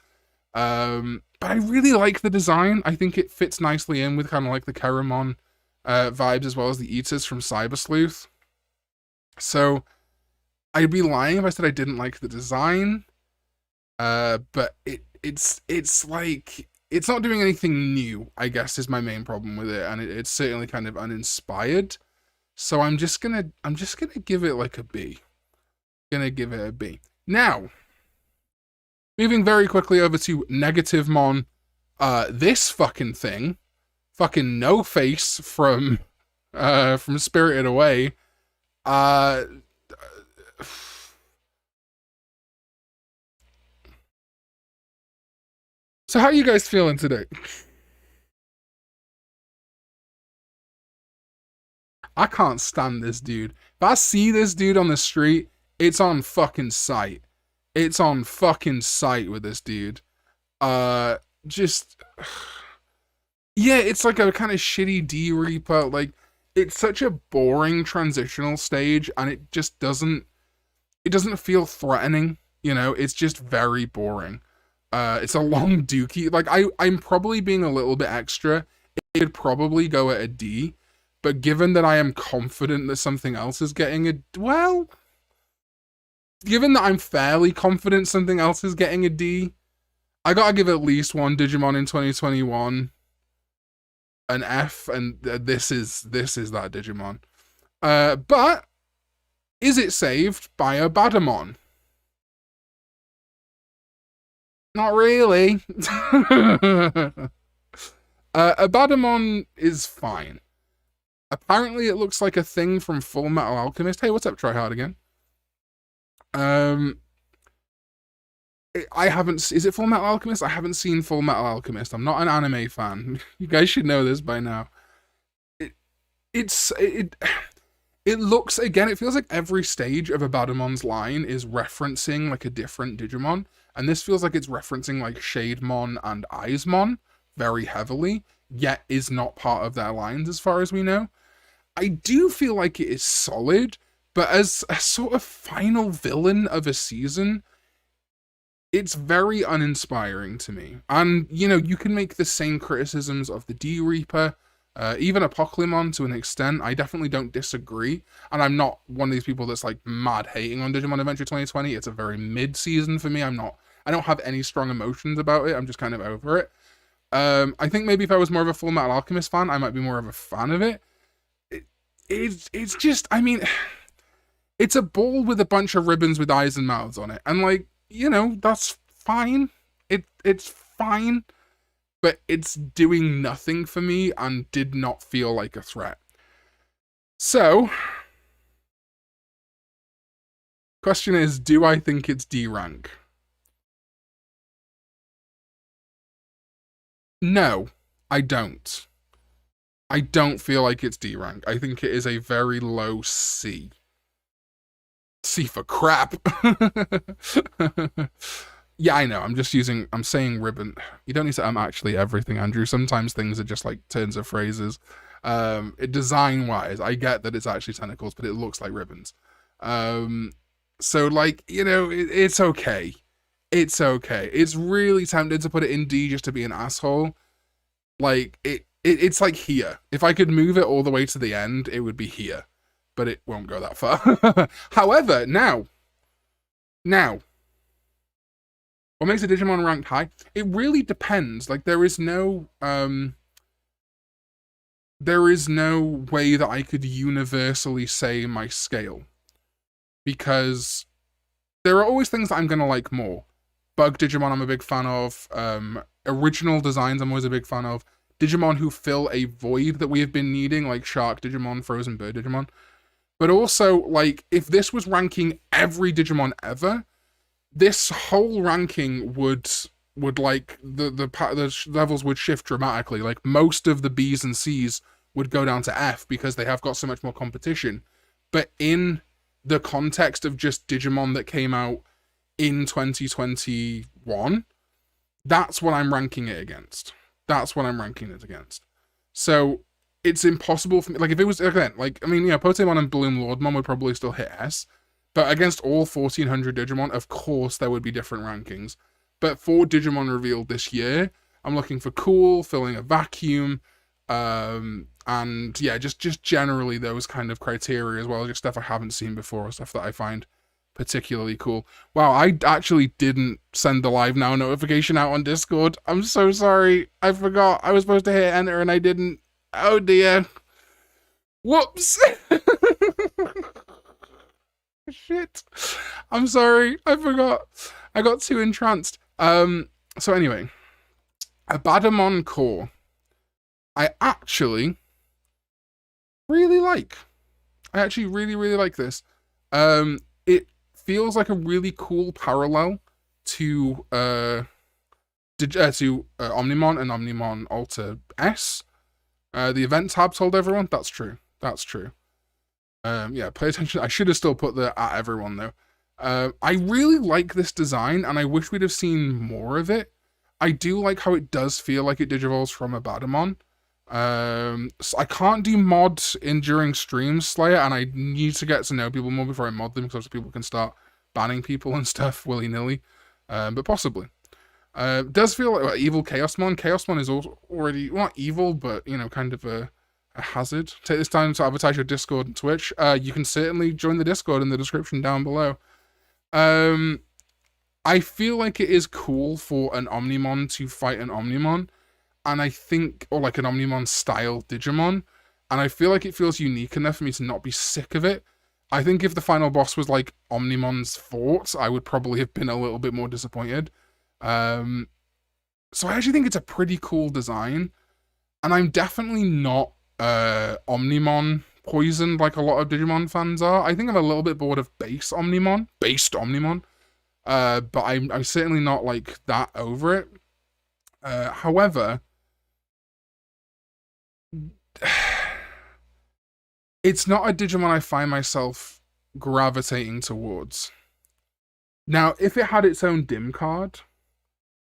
But I really like the design. I think it fits nicely in with kind of like the Keramon vibes as well as the Eaters from Cyber Sleuth. So I'd be lying if I said I didn't like the design. But it's like, it's not doing anything new, I guess, is my main problem with it, and it's certainly kind of uninspired. So I'm just gonna give it like a B. Gonna give it a B. Now, moving very quickly over to Negative Mon. This fucking thing, fucking No Face from Spirited Away. So how are you guys feeling today? I can't stand this dude. If I see this dude on the street, it's on fucking sight. It's on fucking sight with this dude. Just yeah, it's like a kind of shitty D Reaper. Like, it's such a boring transitional stage, and it just doesn't. It doesn't feel threatening. You know, it's just very boring. It's a long dookie. Like, I'm probably being a little bit extra. It'd probably go at a D, but given that I am confident that something else is getting a well, given that I'm fairly confident something else is getting a D, I gotta give at least one Digimon in 2021 an F, and this is that Digimon. But is it saved by a Badamon? Not really. A Badamon is fine. Apparently, it looks like a thing from Full Metal Alchemist. Hey, what's up, Tryhard again? I haven't. Is it Full Metal Alchemist? I haven't seen Full Metal Alchemist. I'm not an anime fan. You guys should know this by now. It looks, again, it feels like every stage of a Badamon's line is referencing like a different Digimon, and this feels like it's referencing like Shademon and Eyesmon very heavily, yet is not part of their lines as far as we know. I do feel like it is solid, but as a sort of final villain of a season, it's very uninspiring to me. And, you know, you can make the same criticisms of the D Reaper, even Apoclymon to an extent. I definitely don't disagree. And I'm not one of these people that's like mad hating on Digimon Adventure 2020. It's a very mid-season for me. I don't have any strong emotions about it. I'm just kind of over it. I think maybe if I was more of a Full Metal Alchemist fan, I might be more of a fan of it. It's just, I mean, it's a ball with a bunch of ribbons with eyes and mouths on it. And like, you know, that's fine. It's fine. But it's doing nothing for me and did not feel like a threat. So, question is, do I think it's D rank? No, I don't. I don't feel like it's D rank. I think it is a very low C. C for crap. Yeah, I know. I'm saying ribbon. You don't need to actually everything, Andrew. Sometimes things are just like turns of phrases. Design wise, I get that it's actually tentacles, but it looks like ribbons. So like, you know, it's okay. It's okay. It's really tempted to put it in D just to be an asshole. Like, it's like here. If I could move it all the way to the end, it would be here. But it won't go that far. However, now, what makes a Digimon ranked high? It really depends. Like, there is no way that I could universally say my scale. Because there are always things that I'm gonna like more. Bug Digimon I'm a big fan of. Original designs I'm always a big fan of. Digimon who fill a void that we have been needing, like Shark Digimon, Frozen Bird Digimon. But also, like, if this was ranking every Digimon ever, this whole ranking would like the levels would shift dramatically. Like, most of the B's and C's would go down to F because they have got so much more competition. But in the context of just Digimon that came out in 2021, that's what I'm ranking it against. So it's impossible for me. Like, if it was, again, like, I mean, yeah, Pokemon and Bloom Lordmon would probably still hit S, but against all 1400 Digimon, of course there would be different rankings. But for Digimon revealed this year, I'm looking for cool, filling a vacuum, and yeah, just generally those kind of criteria as well, just stuff I haven't seen before, stuff that I find particularly cool. Wow, I actually didn't send the live now notification out on Discord. I'm so sorry. I forgot. I was supposed to hit enter and I didn't. Oh dear. Whoops. Shit. I'm sorry. I forgot. I got too entranced. So anyway, a Badamon core. I actually really like. I actually really like this. It feels like a really cool parallel to Omnimon and Omnimon Alter S. The event tab told everyone that's true. Yeah, pay attention. I should have still put the at everyone though. I really like this design, and I wish we'd have seen more of it. I do like how it does feel like it digivolves from a Badamon. So I can't do mods in during streams, Slayer, and I need to get to know people more before I mod them, because people can start banning people and stuff willy nilly. But possibly. Does feel like evil Chaosmon. Chaosmon is also already, well, not evil, but kind of a hazard. Take this time to advertise your Discord and Twitch. You can certainly join the Discord in the description down below. I feel like it is cool for an Omnimon to fight an Omnimon, and I think, or like an Omnimon style Digimon, and I feel like it feels unique enough for me to not be sick of it. I think if the final boss was like Omnimon's Fort, I would probably have been a little bit more disappointed. So I actually think it's a pretty cool design, and I'm definitely not Omnimon poisoned like a lot of Digimon fans are. I think I'm a little bit bored of based Omnimon, but I'm certainly not like that over it. However, it's not a Digimon I find myself gravitating towards. Now, if it had its own dim card,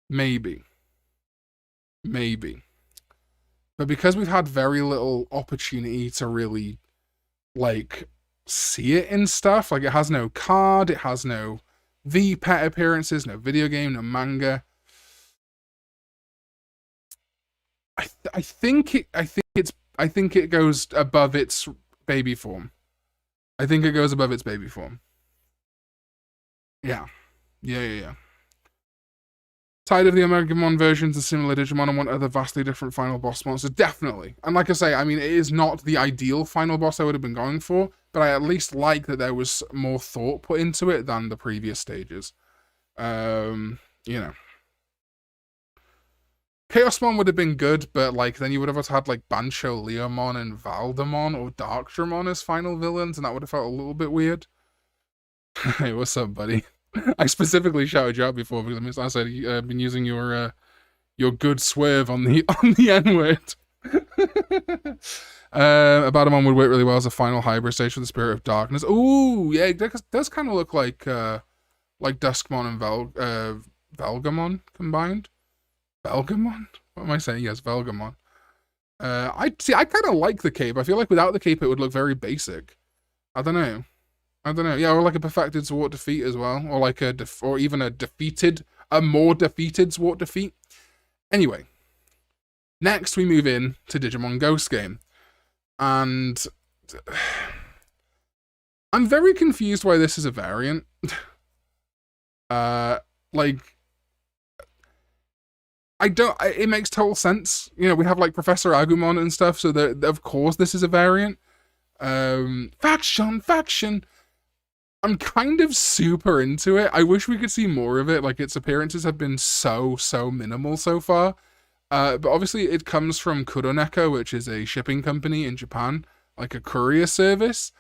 maybe. But because we've had very little opportunity to really, like, see it in stuff, like it has no card, it has no V-Pet appearances, no video game, no manga. I think it goes above its baby form. I think it goes above its baby form. Yeah. Tired of the Omegimon versions and similar Digimon and want other vastly different final boss monsters? Definitely. And like I say, I mean, it is not the ideal final boss I would have been going for, but I at least like that there was more thought put into it than the previous stages. Chaosmon would have been good, but like then you would have had like Bancho Leomon and Valdemon or Darkdramon as final villains, and that would have felt a little bit weird. Hey, what's up, buddy? I specifically shouted you out before because I said I've been using your good swerve on the N-word. Abadamon would work really well as a final hybrid stage for the Spirit of Darkness. Ooh, yeah, it does kind of look like Duskmon and Velgamon combined. Velgamon? What am I saying? Yes, Velgamon. I kind of like the cape. I feel like without the cape it would look very basic. I don't know. Yeah, or like a perfected Zwart defeat as well, or like or even a more defeated Zwart defeat. Anyway, next we move in to Digimon Ghost Game, and I'm very confused why this is a variant. Like, it makes total sense. We have like Professor Agumon and stuff, so that of course this is a variant. Faction. I'm kind of super into it. I wish we could see more of it. Like, its appearances have been so minimal so far. But obviously it comes from Kuroneko, which is a shipping company in Japan, like a courier service.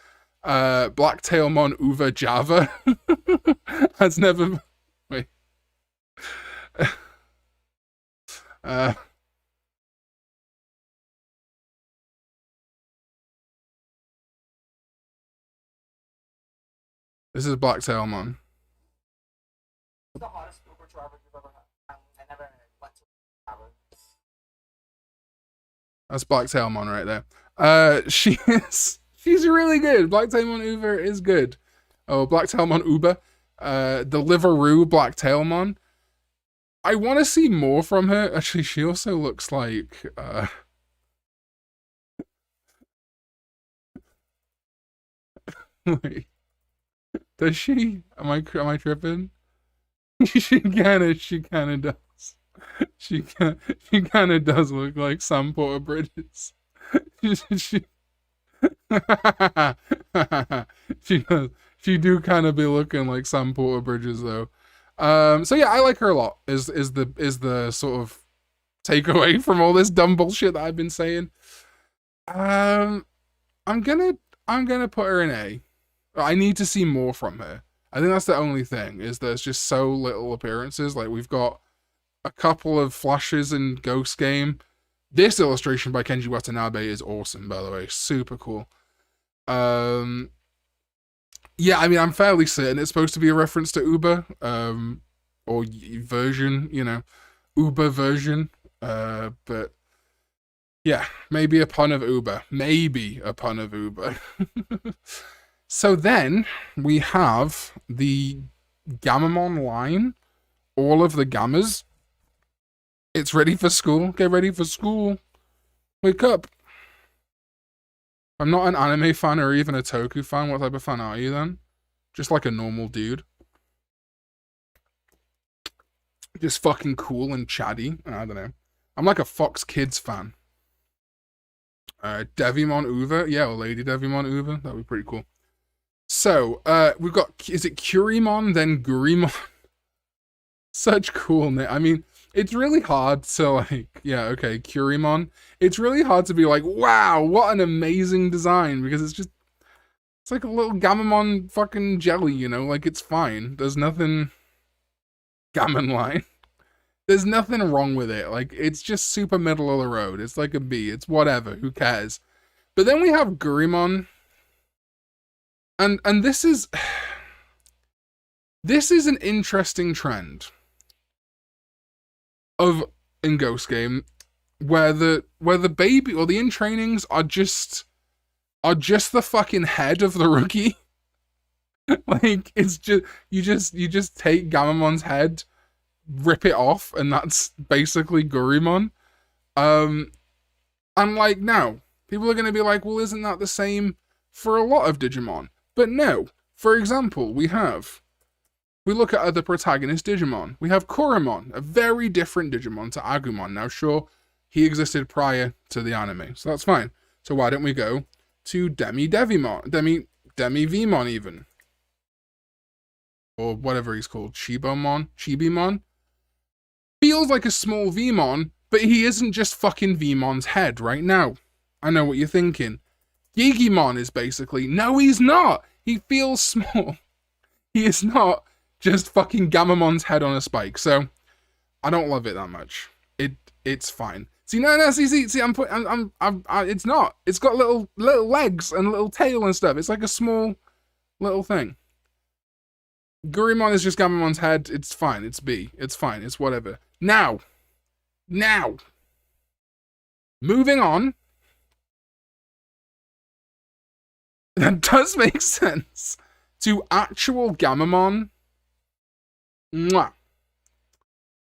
Blacktailmon Uva Java has never... Wait. This is Blacktailmon. The hottest Uber driver you've ever had. I never went to Uber. That's Blacktailmon right there. She's really good. Blacktailmon Uber is good. Oh, Blacktailmon Uber. Deliveroo Blacktailmon. I want to see more from her. Actually, she also looks like wait. Does she? Am I tripping? she kind of does. She kind of does look like Sam Porter Bridges. she does. She do kind of be looking like Sam Porter Bridges though. So yeah, I like her a lot. Is the sort of takeaway from all this dumb bullshit that I've been saying. I'm gonna put her in A. I need to see more from her. I think that's the only thing, is there's just so little appearances. Like, we've got a couple of flashes in Ghost Game. This illustration by Kenji Watanabe is awesome, by the way. Super cool. Yeah, I mean, I'm fairly certain it's supposed to be a reference to Uber, or version, Uber version. But yeah, maybe a pun of Uber. Maybe a pun of Uber. So then we have the Gamamon line, all of the Gammas. It's ready for school. Get ready for school. Wake up. I'm not an anime fan or even a Toku fan. What type of fan are you then? Just like a normal dude. Just fucking cool and chatty. I don't know. I'm like a Fox Kids fan. Devimon Uber. Yeah, or Lady Devimon Uber. That'd be pretty cool. So, we've got, is it Curimon, then Gurimon? Such cool name. I mean, it's really hard to like, yeah, okay, Curimon. It's really hard to be like, wow, what an amazing design, because it's like a little Gamamon fucking jelly, like it's fine. There's nothing, Gammon line. There's nothing wrong with it. Like, it's just super middle of the road. It's like a B. It's whatever. Who cares? But then we have Gurimon. And this is an interesting trend of in Ghost Game where the baby or the in trainings are just the fucking head of the rookie. Like it's just you just take Gamamon's head, rip it off, and that's basically Gurimon. I'm like, now people are gonna be like, well, isn't that the same for a lot of Digimon? But no. For example, we look at other protagonist Digimon. We have Koromon, a very different Digimon to Agumon. Now, sure, he existed prior to the anime, so that's fine. So why don't we go to Demi-Vimon even. Or whatever he's called, Chibimon. Feels like a small Vmon, but he isn't just fucking Vmon's head right now. I know what you're thinking. Gigimon is basically, no he's not! He feels small. He is not just fucking Gamamon's head on a spike, so I don't love it that much. It's fine. See, it's not. It's got little legs and little tail and stuff. It's like a small little thing. Gurimon is just Gamamon's head. It's fine. It's B. It's fine. It's whatever. Now, moving on. That does make sense. To actual Gamamon. Mwah.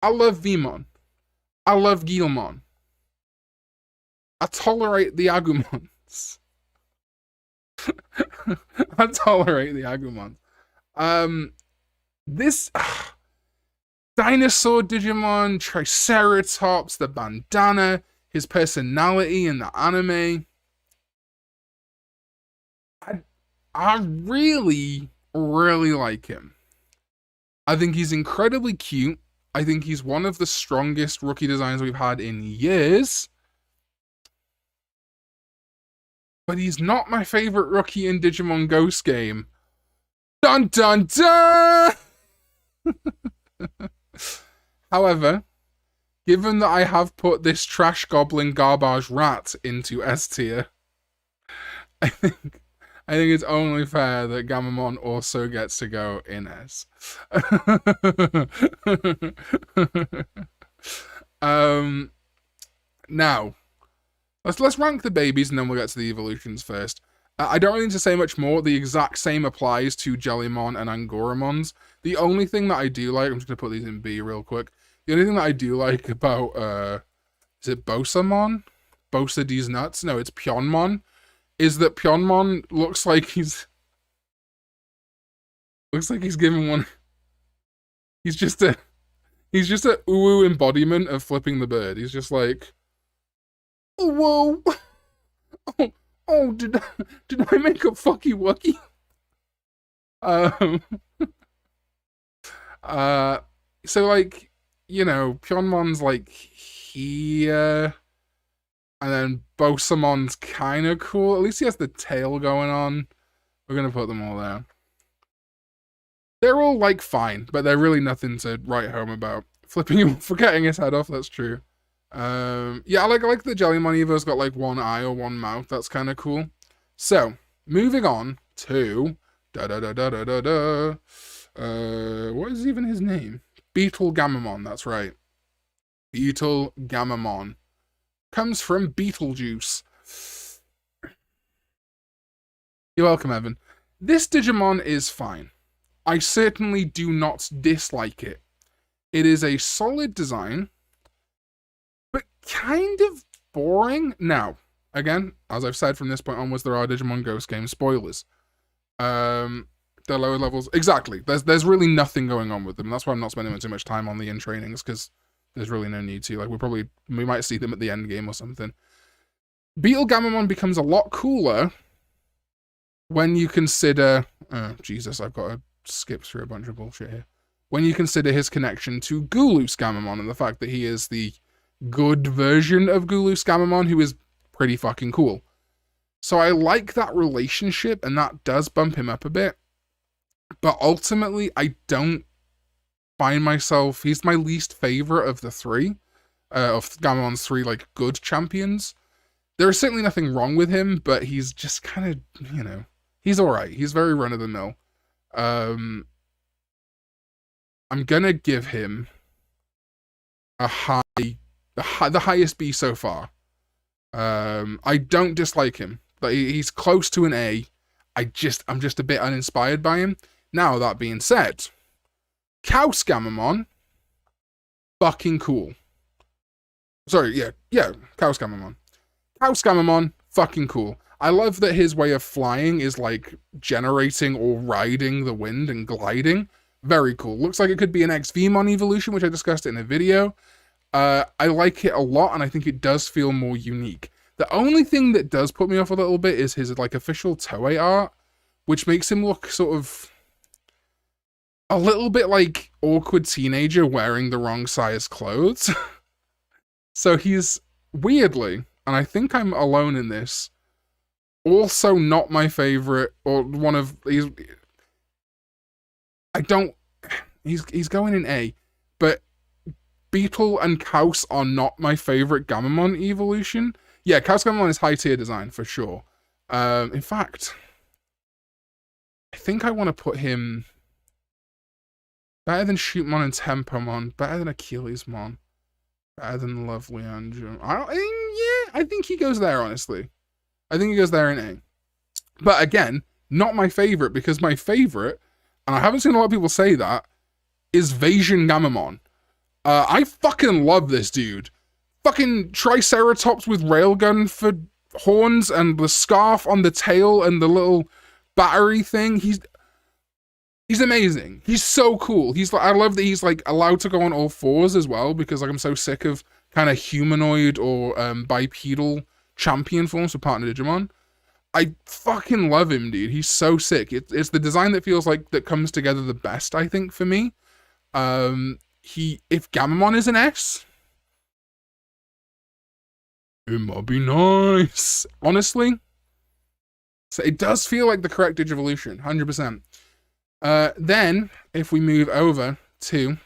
I love Vmon. I love Guilmon. I tolerate the Agumons. I tolerate the Agumons. This dinosaur Digimon, Triceratops, the bandana, his personality in the anime. I really, really like him. I think he's incredibly cute. I think he's one of the strongest rookie designs we've had in years. But he's not my favorite rookie in Digimon Ghost Game. Dun dun dun! However, given that I have put this trash goblin garbage rat into S tier, I think it's only fair that Gamamon also gets to go in S. Now, let's rank the babies and then we'll get to the evolutions first. I don't really need to say much more. The exact same applies to Jellymon and Angoramons. The only thing that I do like, I'm just going to put these in B real quick. The only thing that I do like about, is it Bosamon? Bosa D's nuts? No, it's Pionmon. Is that Pionmon looks like he's giving one. He's just a uwu embodiment of flipping the bird. He's just like, oh, whoa, oh, did I make a fucky wucky? So like, Pionmon's like here. And then Bosamon's kind of cool. At least he has the tail going on. We're going to put them all there. They're all, like, fine, but they're really nothing to write home about. Forgetting his head off, that's true. Yeah, I like the Jellymon Evo's got, like, one eye or one mouth. That's kind of cool. So, moving on to what is even his name? Beetle Gamamon, that's right. Beetle Gamamon. Comes from Beetlejuice. You're welcome, Evan. This Digimon is fine. I certainly do not dislike it. It is a solid design, but kind of boring. Now, again, as I've said from this point onwards, there are Digimon Ghost game spoilers. The lower levels, exactly. There's really nothing going on with them. That's why I'm not spending too much time on the in trainings, because there's really no need to. Like, we might see them at the end game or something. Beetle Gamamon becomes a lot cooler when you consider... Oh, Jesus, I've got to skip through a bunch of bullshit here. When you consider his connection to Gulus Gamamon and the fact that he is the good version of Gulus Gamamon, who is pretty fucking cool. So I like that relationship, and that does bump him up a bit. But ultimately, I don't find myself... He's my least favorite of the three. Of Gamamon's three, like, good champions. There is certainly nothing wrong with him, but he's just kind of, you know... He's alright. He's very run-of-the-mill. I'm gonna give him a the highest B so far. I don't dislike him, but he's close to an A. I'm just a bit uninspired by him. Now, that being said, Chaos Gamamon, fucking cool. Sorry, yeah, Chaos Gamamon. Chaos Gamamon, fucking cool. I love that his way of flying is like generating or riding the wind and gliding. Very cool. Looks like it could be an XVmon evolution, which I discussed in a video. I like it a lot, and I think it does feel more unique. The only thing that does put me off a little bit is his like official Toei art, which makes him look sort of a little bit like awkward teenager wearing the wrong size clothes. So he's weirdly, and I think I'm alone in this, also not my favorite, or one of these. He's going in A, but Beetle and Chaos are not my favorite Gamamon evolution. Yeah, Chaos Gamamon is high tier design for sure. In fact, I think I want to put him better than Shootmon and Tempomon, better than Achillesmon, better than Lovely Angel. I think he goes there, honestly. I think he goes there in A. But again, not my favorite, because my favorite, and I haven't seen a lot of people say that, is Vasion Gamamon. I fucking love this dude. Fucking Triceratops with railgun for horns and the scarf on the tail and the little battery thing. He's amazing. He's so cool. I love that he's like allowed to go on all fours as well, because like I'm so sick of kind of humanoid or bipedal champion forms for partner Digimon. I fucking love him, dude. He's so sick. It's the design that feels like that comes together the best, I think, for me. If Gamamon is an S, it might be nice. Honestly. So it does feel like the correct Digivolution, 100%. Then, if we move over to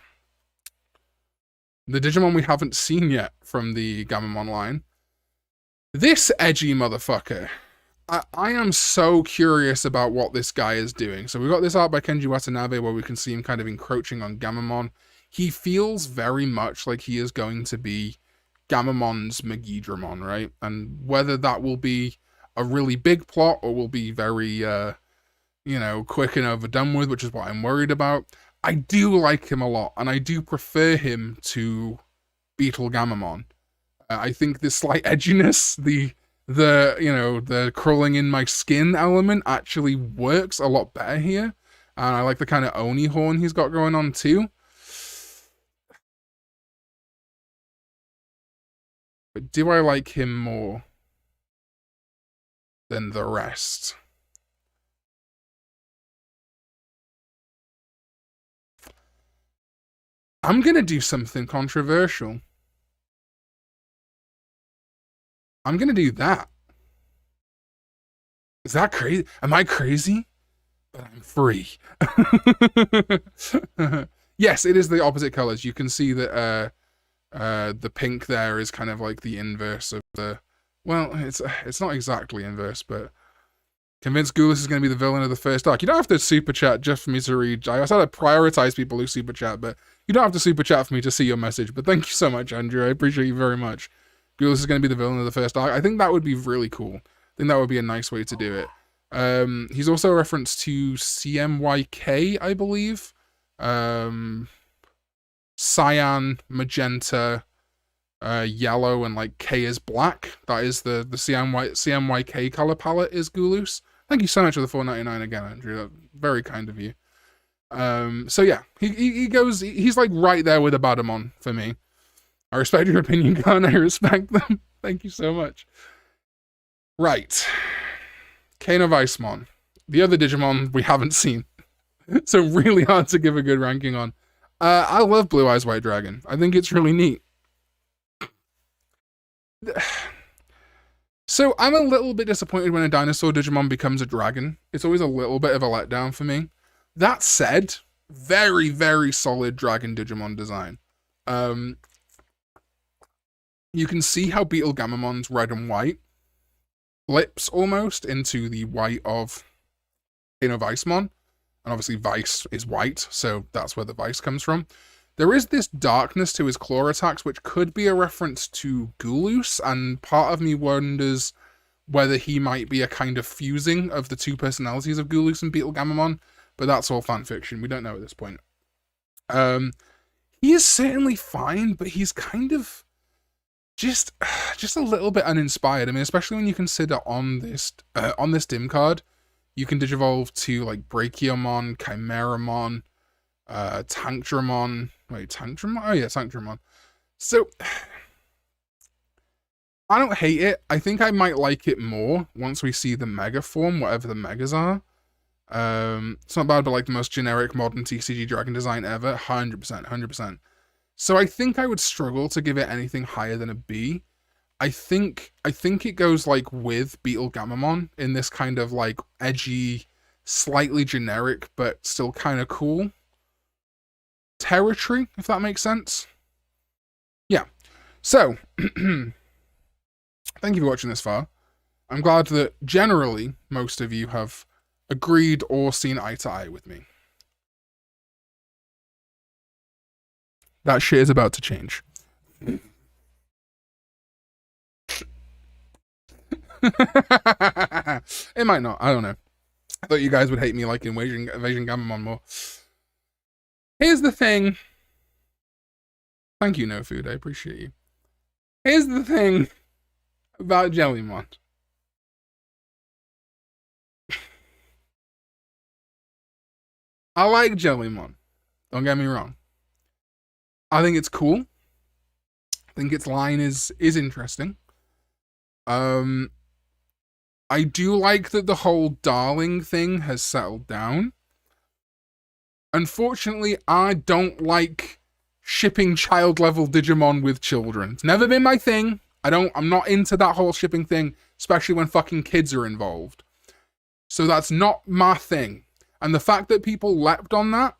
the Digimon we haven't seen yet from the Gamamon line, this edgy motherfucker. I am so curious about what this guy is doing. So we've got this art by Kenji Watanabe where we can see him kind of encroaching on Gamamon. He feels very much like he is going to be Gamamon's Megidramon, right? And whether that will be a really big plot or will be very, quick and overdone with, which is what I'm worried about. I do like him a lot, and I do prefer him to Beetle Gamamon. I think the slight edginess, the crawling in my skin element actually works a lot better here. And I like the kind of Oni horn he's got going on too. But do I like him more than the rest? I'm gonna do something controversial. I'm gonna do that. Is that crazy? Am I crazy? But I'm free. Yes, it is the opposite colors. You can see that the pink there is kind of like the inverse of the... Well, it's not exactly inverse, but Convinced Gulus is going to be the villain of the first arc. You don't have to super chat just for me to read. I said I prioritize people who super chat, but you don't have to super chat for me to see your message. But thank you so much, Andrew. I appreciate you very much. Gulus is going to be the villain of the first arc. I think that would be really cool. I think that would be a nice way to do it. He's also a reference to CMYK, I believe. Cyan, magenta, yellow, and like K is black. That is the CMYK color palette is Gulus. Thank you so much for the $4.99 again, Andrew. That's very kind of you. So yeah, he's like right there with Abadamon for me. I respect your opinion, Gun. I respect them. Thank you so much. Right. Kane of Icemon. The other Digimon we haven't seen. So really hard to give a good ranking on. I love Blue Eyes White Dragon. I think it's really neat. So I'm a little bit disappointed when a dinosaur Digimon becomes a dragon. It's always a little bit of a letdown for me. That said, very, very solid dragon Digimon design. You can see how Beetle Gamamon's red and white flips almost into the white of King of Icemon. And obviously Vice is white, so that's where the Vice comes from. There is this darkness to his claw attacks, which could be a reference to Gulus, and part of me wonders whether he might be a kind of fusing of the two personalities of Gulus and Beetle Gamamon, but that's all fanfiction. We don't know at this point. He is certainly fine, but he's kind of just a little bit uninspired. I mean, especially when you consider on this dim card, you can digivolve to like Brachiomon, Chimeramon, Tankdramon. Wait, Tankdramon? Oh yeah, Tankdramon. So I don't hate it. I think I might like it more once we see the Mega form, whatever the Megas are. It's not bad, but like the most generic modern TCG dragon design ever. 100%, 100%. So I think I would struggle to give it anything higher than a B. I think it goes like with Beetle Gamamon in this kind of like edgy, slightly generic, but still kind of cool territory, if that makes sense. Yeah. So, thank you for watching this far. I'm glad that generally most of you have agreed or seen eye to eye with me. That shit is about to change. It might not. I don't know. I thought you guys would hate me like Invasion Gamamon more. Here's the thing. Thank you, No Food. I appreciate you. Here's the thing about Jellymon. I like Jellymon. Don't get me wrong. I think it's cool. I think its line is interesting. I do like that the whole darling thing has settled down. Unfortunately, I don't like shipping child level Digimon with children. It's never been my thing. I'm not into that whole shipping thing, especially when fucking kids are involved. So that's not my thing. And the fact that people leapt on that,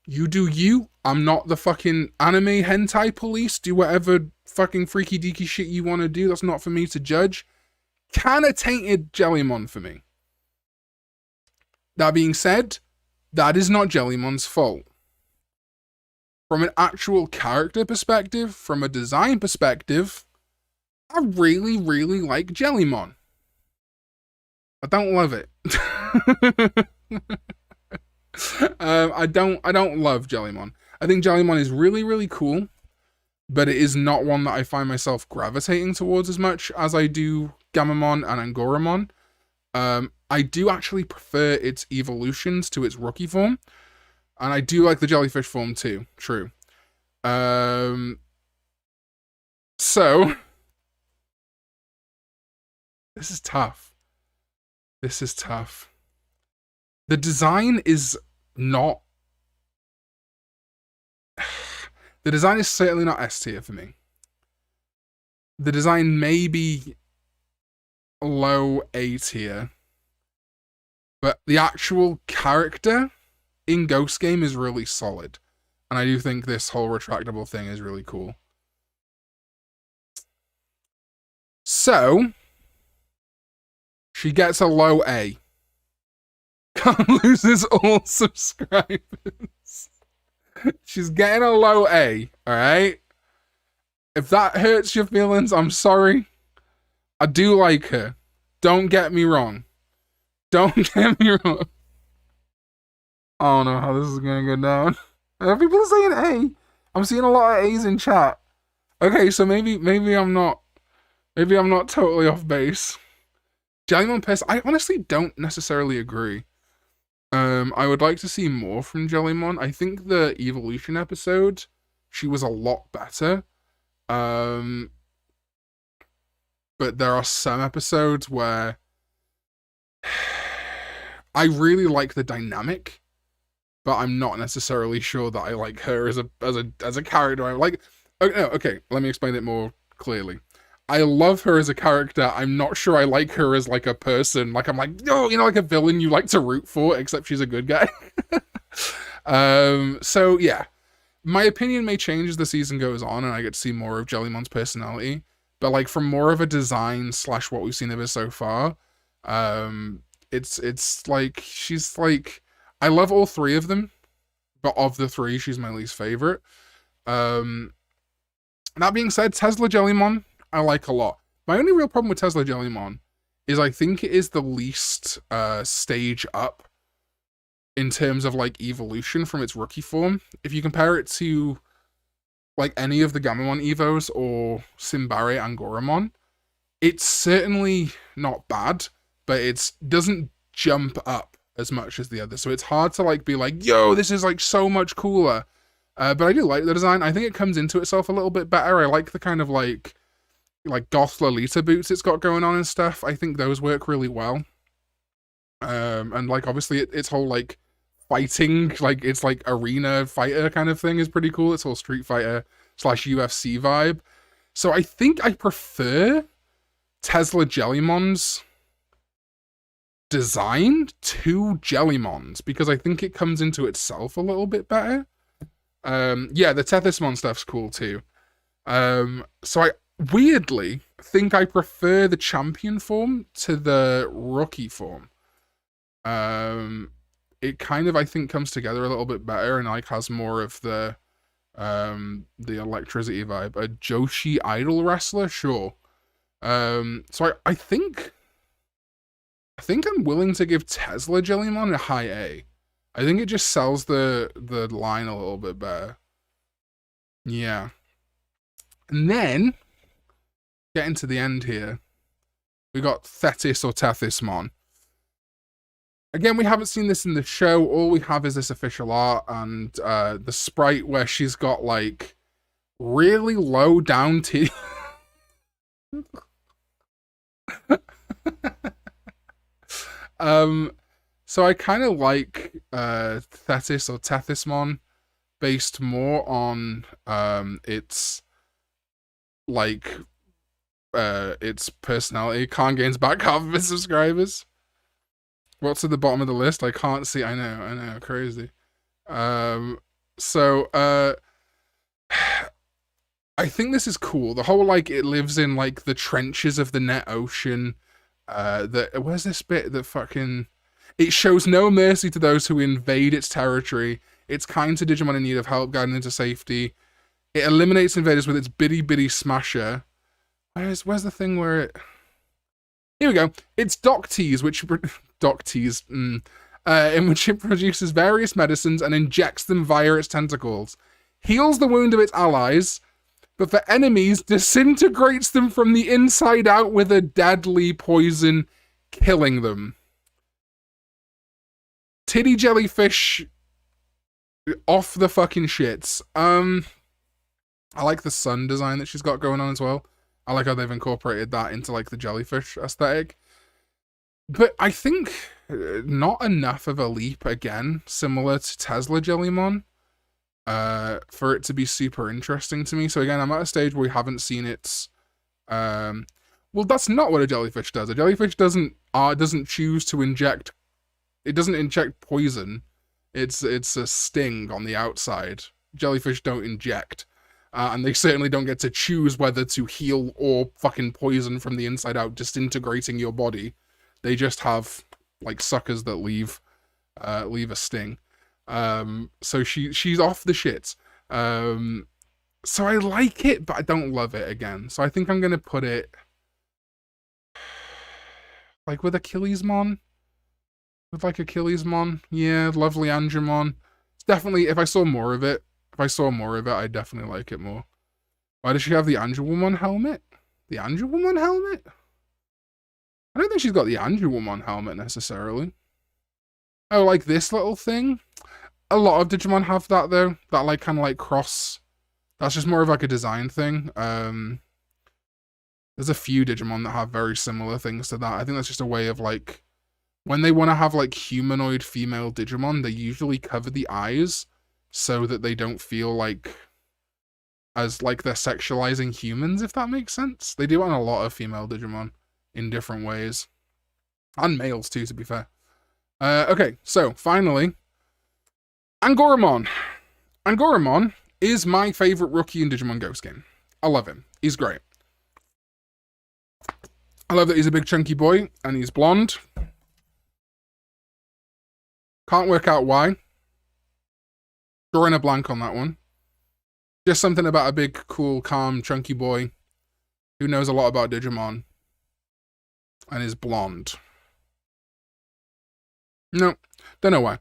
you do you. I'm not the fucking anime hentai police. Do whatever fucking freaky deaky shit you want to do. That's not for me to judge. Kinda tainted Jellymon for me. That being said, that is not Jellymon's fault. From an actual character perspective, from a design perspective, I really, really like Jellymon. I don't love it. I don't love Jellymon. I think Jellymon is really, really cool, but it is not one that I find myself gravitating towards as much as I do Gamamon and Angoramon. I do actually prefer its evolutions to its rookie form, and I do like the jellyfish form too. True. So this is tough. This is tough. The design is not... The design is certainly not S tier for me. The design may be low A tier, but the actual character in Ghost Game is really solid. And I do think this whole retractable thing is really cool. So, she gets a low A. loses all subscribers. She's getting a low A, alright? If that hurts your feelings, I'm sorry. I do like her. Don't get me wrong. Don't get me wrong. I don't know how this is gonna go down. People are saying A. I'm seeing a lot of A's in chat. Okay, so maybe I'm not totally off base. Jellymon Piss, I honestly don't necessarily agree. I would like to see more from Jellymon. I think the evolution episode, she was a lot better. But there are some episodes where I really like the dynamic, but I'm not necessarily sure that I like her as a character. I'm like, okay, let me explain it more clearly. I love her as a character. I'm not sure I like her as like a person. Like I'm like, oh, like a villain you like to root for, except she's a good guy. So yeah, my opinion may change as the season goes on and I get to see more of Jellymon's personality. But like from more of a design / what we've seen of her so far, it's like she's like, I love all three of them, but of the three, she's my least favorite. That being said, Tesla Jellymon, I like a lot. My only real problem with Tesla Jellymon is I think it is the least stage up in terms of like evolution from its rookie form. If you compare it to like any of the Gamamon Evos or Simbare Angoramon, it's certainly not bad, but it doesn't jump up as much as the others. So it's hard to like be like, yo, this is like so much cooler. But I do like the design. I think it comes into itself a little bit better. I like the kind of like goth Lolita boots it's got going on and stuff. I think those work really well. And like obviously its whole like fighting, like it's like arena fighter kind of thing is pretty cool. It's all Street Fighter / UFC vibe. So I think I prefer Tesla Jellymon's design to Jellymon's because I think it comes into itself a little bit better. Yeah, the Tethysmon stuff's cool too. So I weirdly think I prefer the champion form to the rookie form. It kind of I think comes together a little bit better and like has more of the electricity vibe. A Joshi idol wrestler, sure. So I think I'm willing to give Tesla Jellymon a high A. I think it just sells the line a little bit better. Yeah. And then, getting to the end here, we got Thetis or Tethysmon. Again, we haven't seen this in the show. All we have is this official art and the sprite where she's got like really low down teeth. So I kind of like Thetis or Tethysmon based more on its like its personality. Khan gains back half of its subscribers. What's at the bottom of the list? I can't see. I know, crazy. So I think this is cool. The whole like it lives in like the trenches of the net ocean. Where's this bit that fucking it shows no mercy to those who invade its territory. It's kind to Digimon in need of help, guiding into safety. It eliminates invaders with its bitty bitty smasher. Where's the thing where it? Here we go. It's Doc Tease, which Doc Tease, in which it produces various medicines and injects them via its tentacles. Heals the wound of its allies, but for enemies, disintegrates them from the inside out with a deadly poison, killing them. Titty jellyfish off the fucking shits. I like the sun design that she's got going on as well. I like how they've incorporated that into like the jellyfish aesthetic. But I think not enough of a leap again, similar to Tesla Jellymon, for it to be super interesting to me. So again, I'm at a stage where we haven't seen its well, that's not what a jellyfish does. A jellyfish doesn't choose to inject. It doesn't inject poison. It's a sting on the outside. Jellyfish don't inject. And they certainly don't get to choose whether to heal or fucking poison from the inside out, disintegrating your body. They just have, like, suckers that leave. leave a sting. So she's off the shits. So I like it, but I don't love it again. So I think I'm gonna put it like with Achillesmon. With like Achillesmon. Yeah, lovely Angemon. It's definitely, if I saw more of it, I'd definitely like it more. Why does she have the Angelwomon helmet? The Angelwomon helmet? I don't think she's got the Angelwomon helmet necessarily. Oh, like this little thing? A lot of Digimon have that though. That like kind of like cross. That's just more of like a design thing. There's a few Digimon that have very similar things to that. I think that's just a way of like, when they want to have like humanoid female Digimon, they usually cover the eyes so that they don't feel like as like they're sexualizing humans, if that makes sense. They do it on a lot of female Digimon in different ways. And males too, to be fair. Okay, so finally, Angoramon. Angoramon is my favorite rookie in Digimon Ghost game. I love him. He's great. I love that he's a big chunky boy and he's blonde. Can't work out why. Drawing a blank on that one. Just something about a big, cool, calm, chunky boy who knows a lot about Digimon and is blonde. No, don't know why.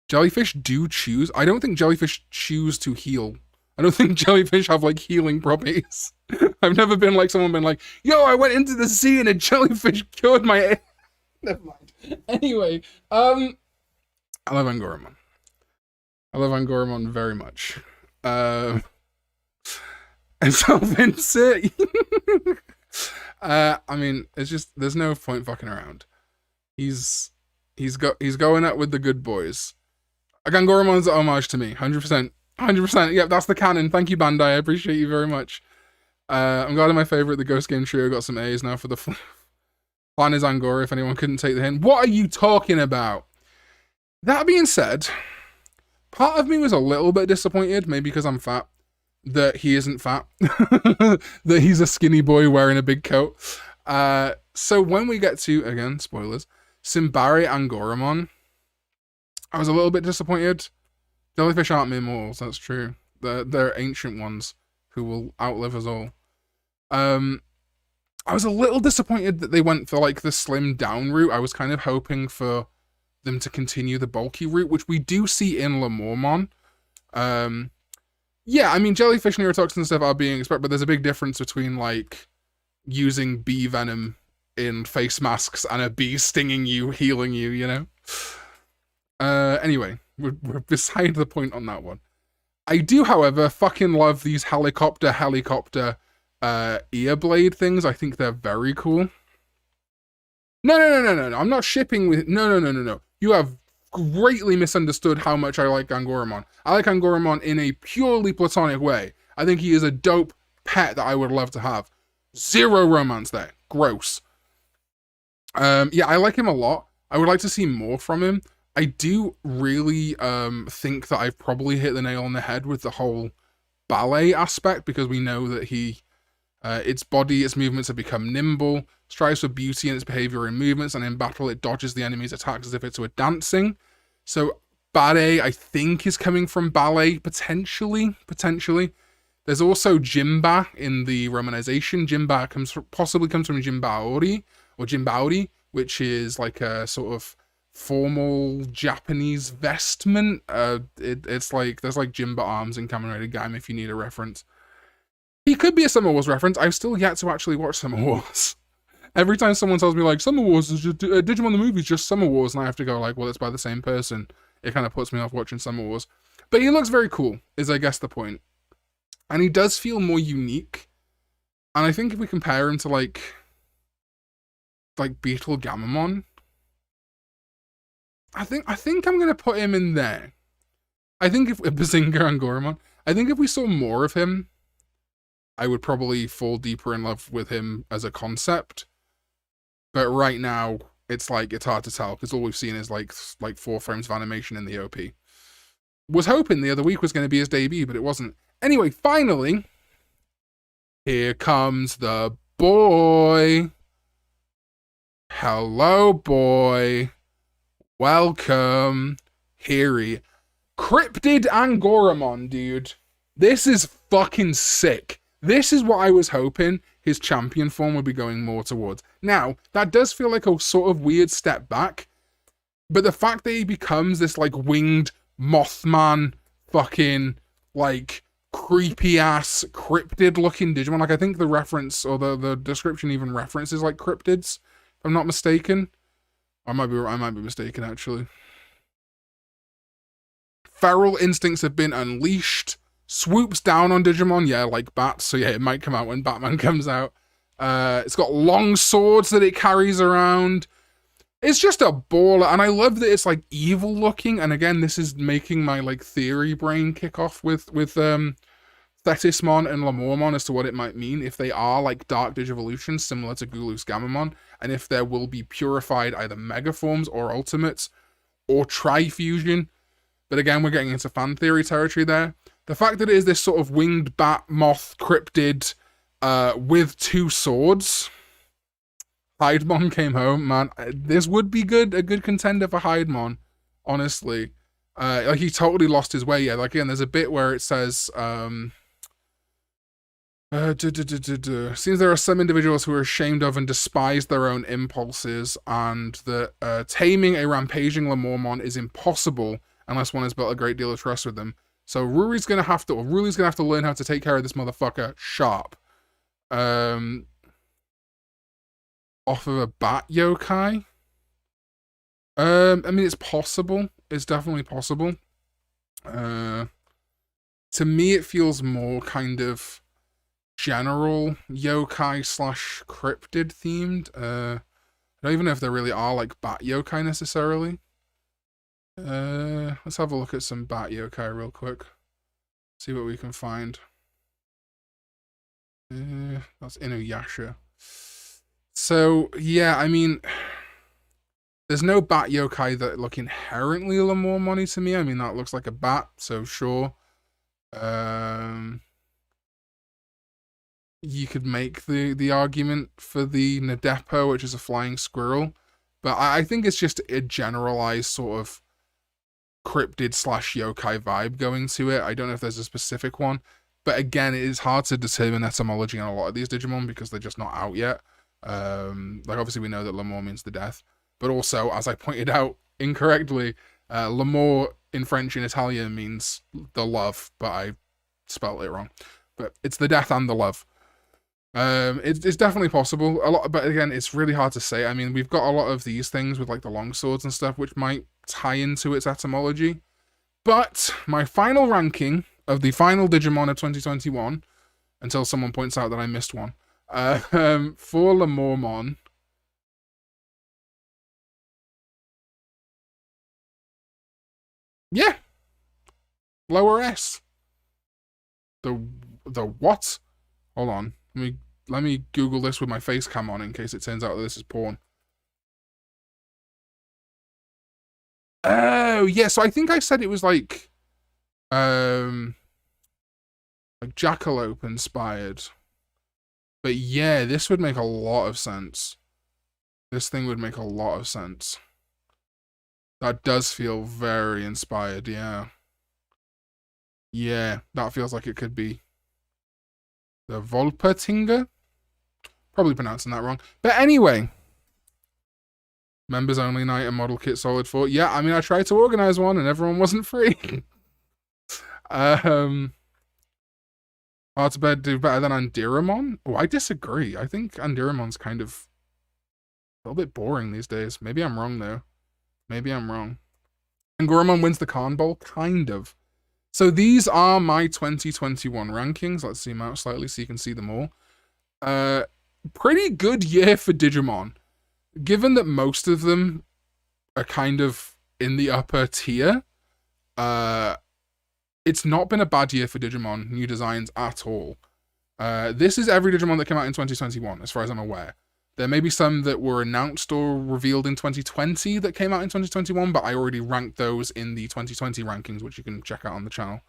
Jellyfish do choose. I don't think jellyfish choose to heal. I don't think jellyfish have like healing properties. I've never been like someone been like, yo, I went into the sea and a jellyfish cured my. Never mind. Anyway, I love Angoramon. I love Angoramon very much. And so Vincent. I mean, it's just there's no point fucking around. He's going up with the good boys. Angoramon's an homage to me, 100%. 100%. Yep, that's the canon. Thank you, Bandai. I appreciate you very much. I'm glad my favorite, the Ghost Game Trio, got some A's now for the plan is Angora, if anyone couldn't take the hint. What are you talking about? That being said, part of me was a little bit disappointed, maybe because I'm fat, that he isn't fat. That he's a skinny boy wearing a big coat. So when we get to, again, spoilers, Simbare Angoramon, I was a little bit disappointed. Jellyfish aren't mere mortals, that's true. They're ancient ones who will outlive us all. I was a little disappointed that they went for like the slim down route. I was kind of hoping for them to continue the bulky route, which we do see in Lemormon. Yeah, I mean, jellyfish neurotoxins and stuff are being expected, but there's a big difference between like using bee venom in face masks and a bee stinging you, healing you, you know? Anyway, we're beside the point on that one. I do, however, fucking love these helicopter ear blade things. I think they're very cool. No. I'm not shipping with... No. You have greatly misunderstood how much I like Angoramon. I like Angoramon in a purely platonic way. I think he is a dope pet that I would love to have. Zero romance there. Gross. Yeah, I like him a lot. I would like to see more from him. I do really think that I've probably hit the nail on the head with the whole ballet aspect, because we know that its body, its movements have become nimble, strives for beauty in its behavior and movements, and in battle it dodges the enemy's attacks as if it were dancing. So ballet, I think, is coming from ballet, potentially. There's also Jimba in the romanization. Jimba possibly comes from Jimbaori, or Jimbaori, which is like a sort of formal Japanese vestment. It's like, there's like Jimba arms in Kamen Rider Gaim if you need a reference. He could be a Summer Wars reference. I've still yet to actually watch Summer Wars. Every time someone tells me like, Summer Wars is just, Digimon the movie is just Summer Wars, and I have to go like, well, it's by the same person. It kind of puts me off watching Summer Wars. But he looks very cool, is I guess the point. And he does feel more unique. And I think if we compare him to like Beetle Gamamon, I think I'm gonna put him in there. I think if Bazinga and Goramon, I think if we saw more of him, I would probably fall deeper in love with him as a concept. But right now, it's hard to tell, because all we've seen is like 4 frames of animation in the OP. Was hoping the other week was going to be his debut, but it wasn't. Anyway, finally, here comes the boy. Hello, boy. Welcome. Here. Cryptid Angoramon, dude. This is fucking sick. This is what I was hoping his champion form would be going more towards. Now, that does feel like a sort of weird step back, but the fact that he becomes this, like, winged Mothman fucking, like, creepy-ass cryptid-looking Digimon, like, I think the reference, or the description even references, like, cryptids, if I'm not mistaken. I might be mistaken, actually. Feral instincts have been unleashed. Swoops down on Digimon, yeah, like bats. So yeah, it might come out when Batman comes out. It's got long swords that it carries around. It's just a baller, and I love that it's like evil looking. And again, this is making my like theory brain kick off with Thetismon and Lamormon as to what it might mean if they are like dark Digivolutions similar to Gulus Gamamon, and if there will be purified either Megaforms or Ultimates or Trifusion. But again, we're getting into fan theory territory there. The fact that it is this sort of winged bat moth cryptid with two swords. Hydemon came home, man. This would be good, a good contender for Hydemon, honestly. Like, he totally lost his way, yeah. Like, again, there's a bit where it says, seems there are some individuals who are ashamed of and despise their own impulses, and that taming a rampaging Lamormon is impossible unless one has built a great deal of trust with them. So Rury's gonna have to learn how to take care of this motherfucker sharp. Off of a bat yokai. I mean, it's possible. It's definitely possible. To me, it feels more kind of general yokai slash cryptid themed. I don't even know if there really are like bat yokai necessarily. Let's have a look at some bat yokai real quick. See what we can find. That's Inuyasha. So, yeah, I mean, there's no bat yokai that look inherently Lamormon to me. I mean, that looks like a bat, so sure. You could make the argument for the Nadepo, which is a flying squirrel. But I think it's just a generalized sort of cryptid slash yokai vibe going to it. I don't know if there's a specific one, but again, it is hard to determine etymology on a lot of these Digimon because they're just not out yet. Like, obviously we know that L'amour means the death, but also, as I pointed out incorrectly, L'amour in French and Italian means the love, but I spelled it wrong. But it's the death and the love. It's definitely possible. A lot, but again, it's really hard to say. I mean, we've got a lot of these things with like the long swords and stuff, which might tie into its etymology. But my final ranking of the final Digimon of 2021, until someone points out that I missed one, for Lamormon. Yeah, lower S. The what? Hold on. Let me Google this with my face cam on in case it turns out that this is porn. Oh, yeah, so I think I said it was like Jackalope inspired. But yeah, this would make a lot of sense. This thing would make a lot of sense. That does feel very inspired, yeah. Yeah, that feels like it could be the Volpertinger? Probably pronouncing that wrong. But anyway. Members only night and model kit solid 4. Yeah, I mean, I tried to organize one and everyone wasn't free. Hard to do better than Andiramon? Oh, I disagree. I think Andiramon's kind of a little bit boring these days. Maybe I'm wrong, though. Maybe I'm wrong. Angoramon wins the Karn Bowl? Kind of. So these are my 2021 rankings. Let's zoom out slightly so you can see them all. Pretty good year for Digimon. Given that most of them are kind of in the upper tier, it's not been a bad year for Digimon new designs at all. This is every Digimon that came out in 2021, as far as I'm aware. There may be some that were announced or revealed in 2020 that came out in 2021, but I already ranked those in the 2020 rankings, which you can check out on the channel.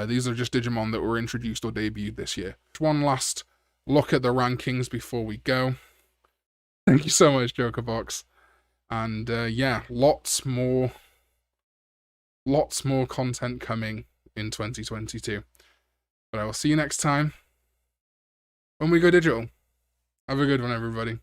These are just Digimon that were introduced or debuted this year. One last look at the rankings before we go. Thank you so much, Jokerbox. And yeah, lots more content coming in 2022. But I will see you next time when we go digital. Have a good one, everybody.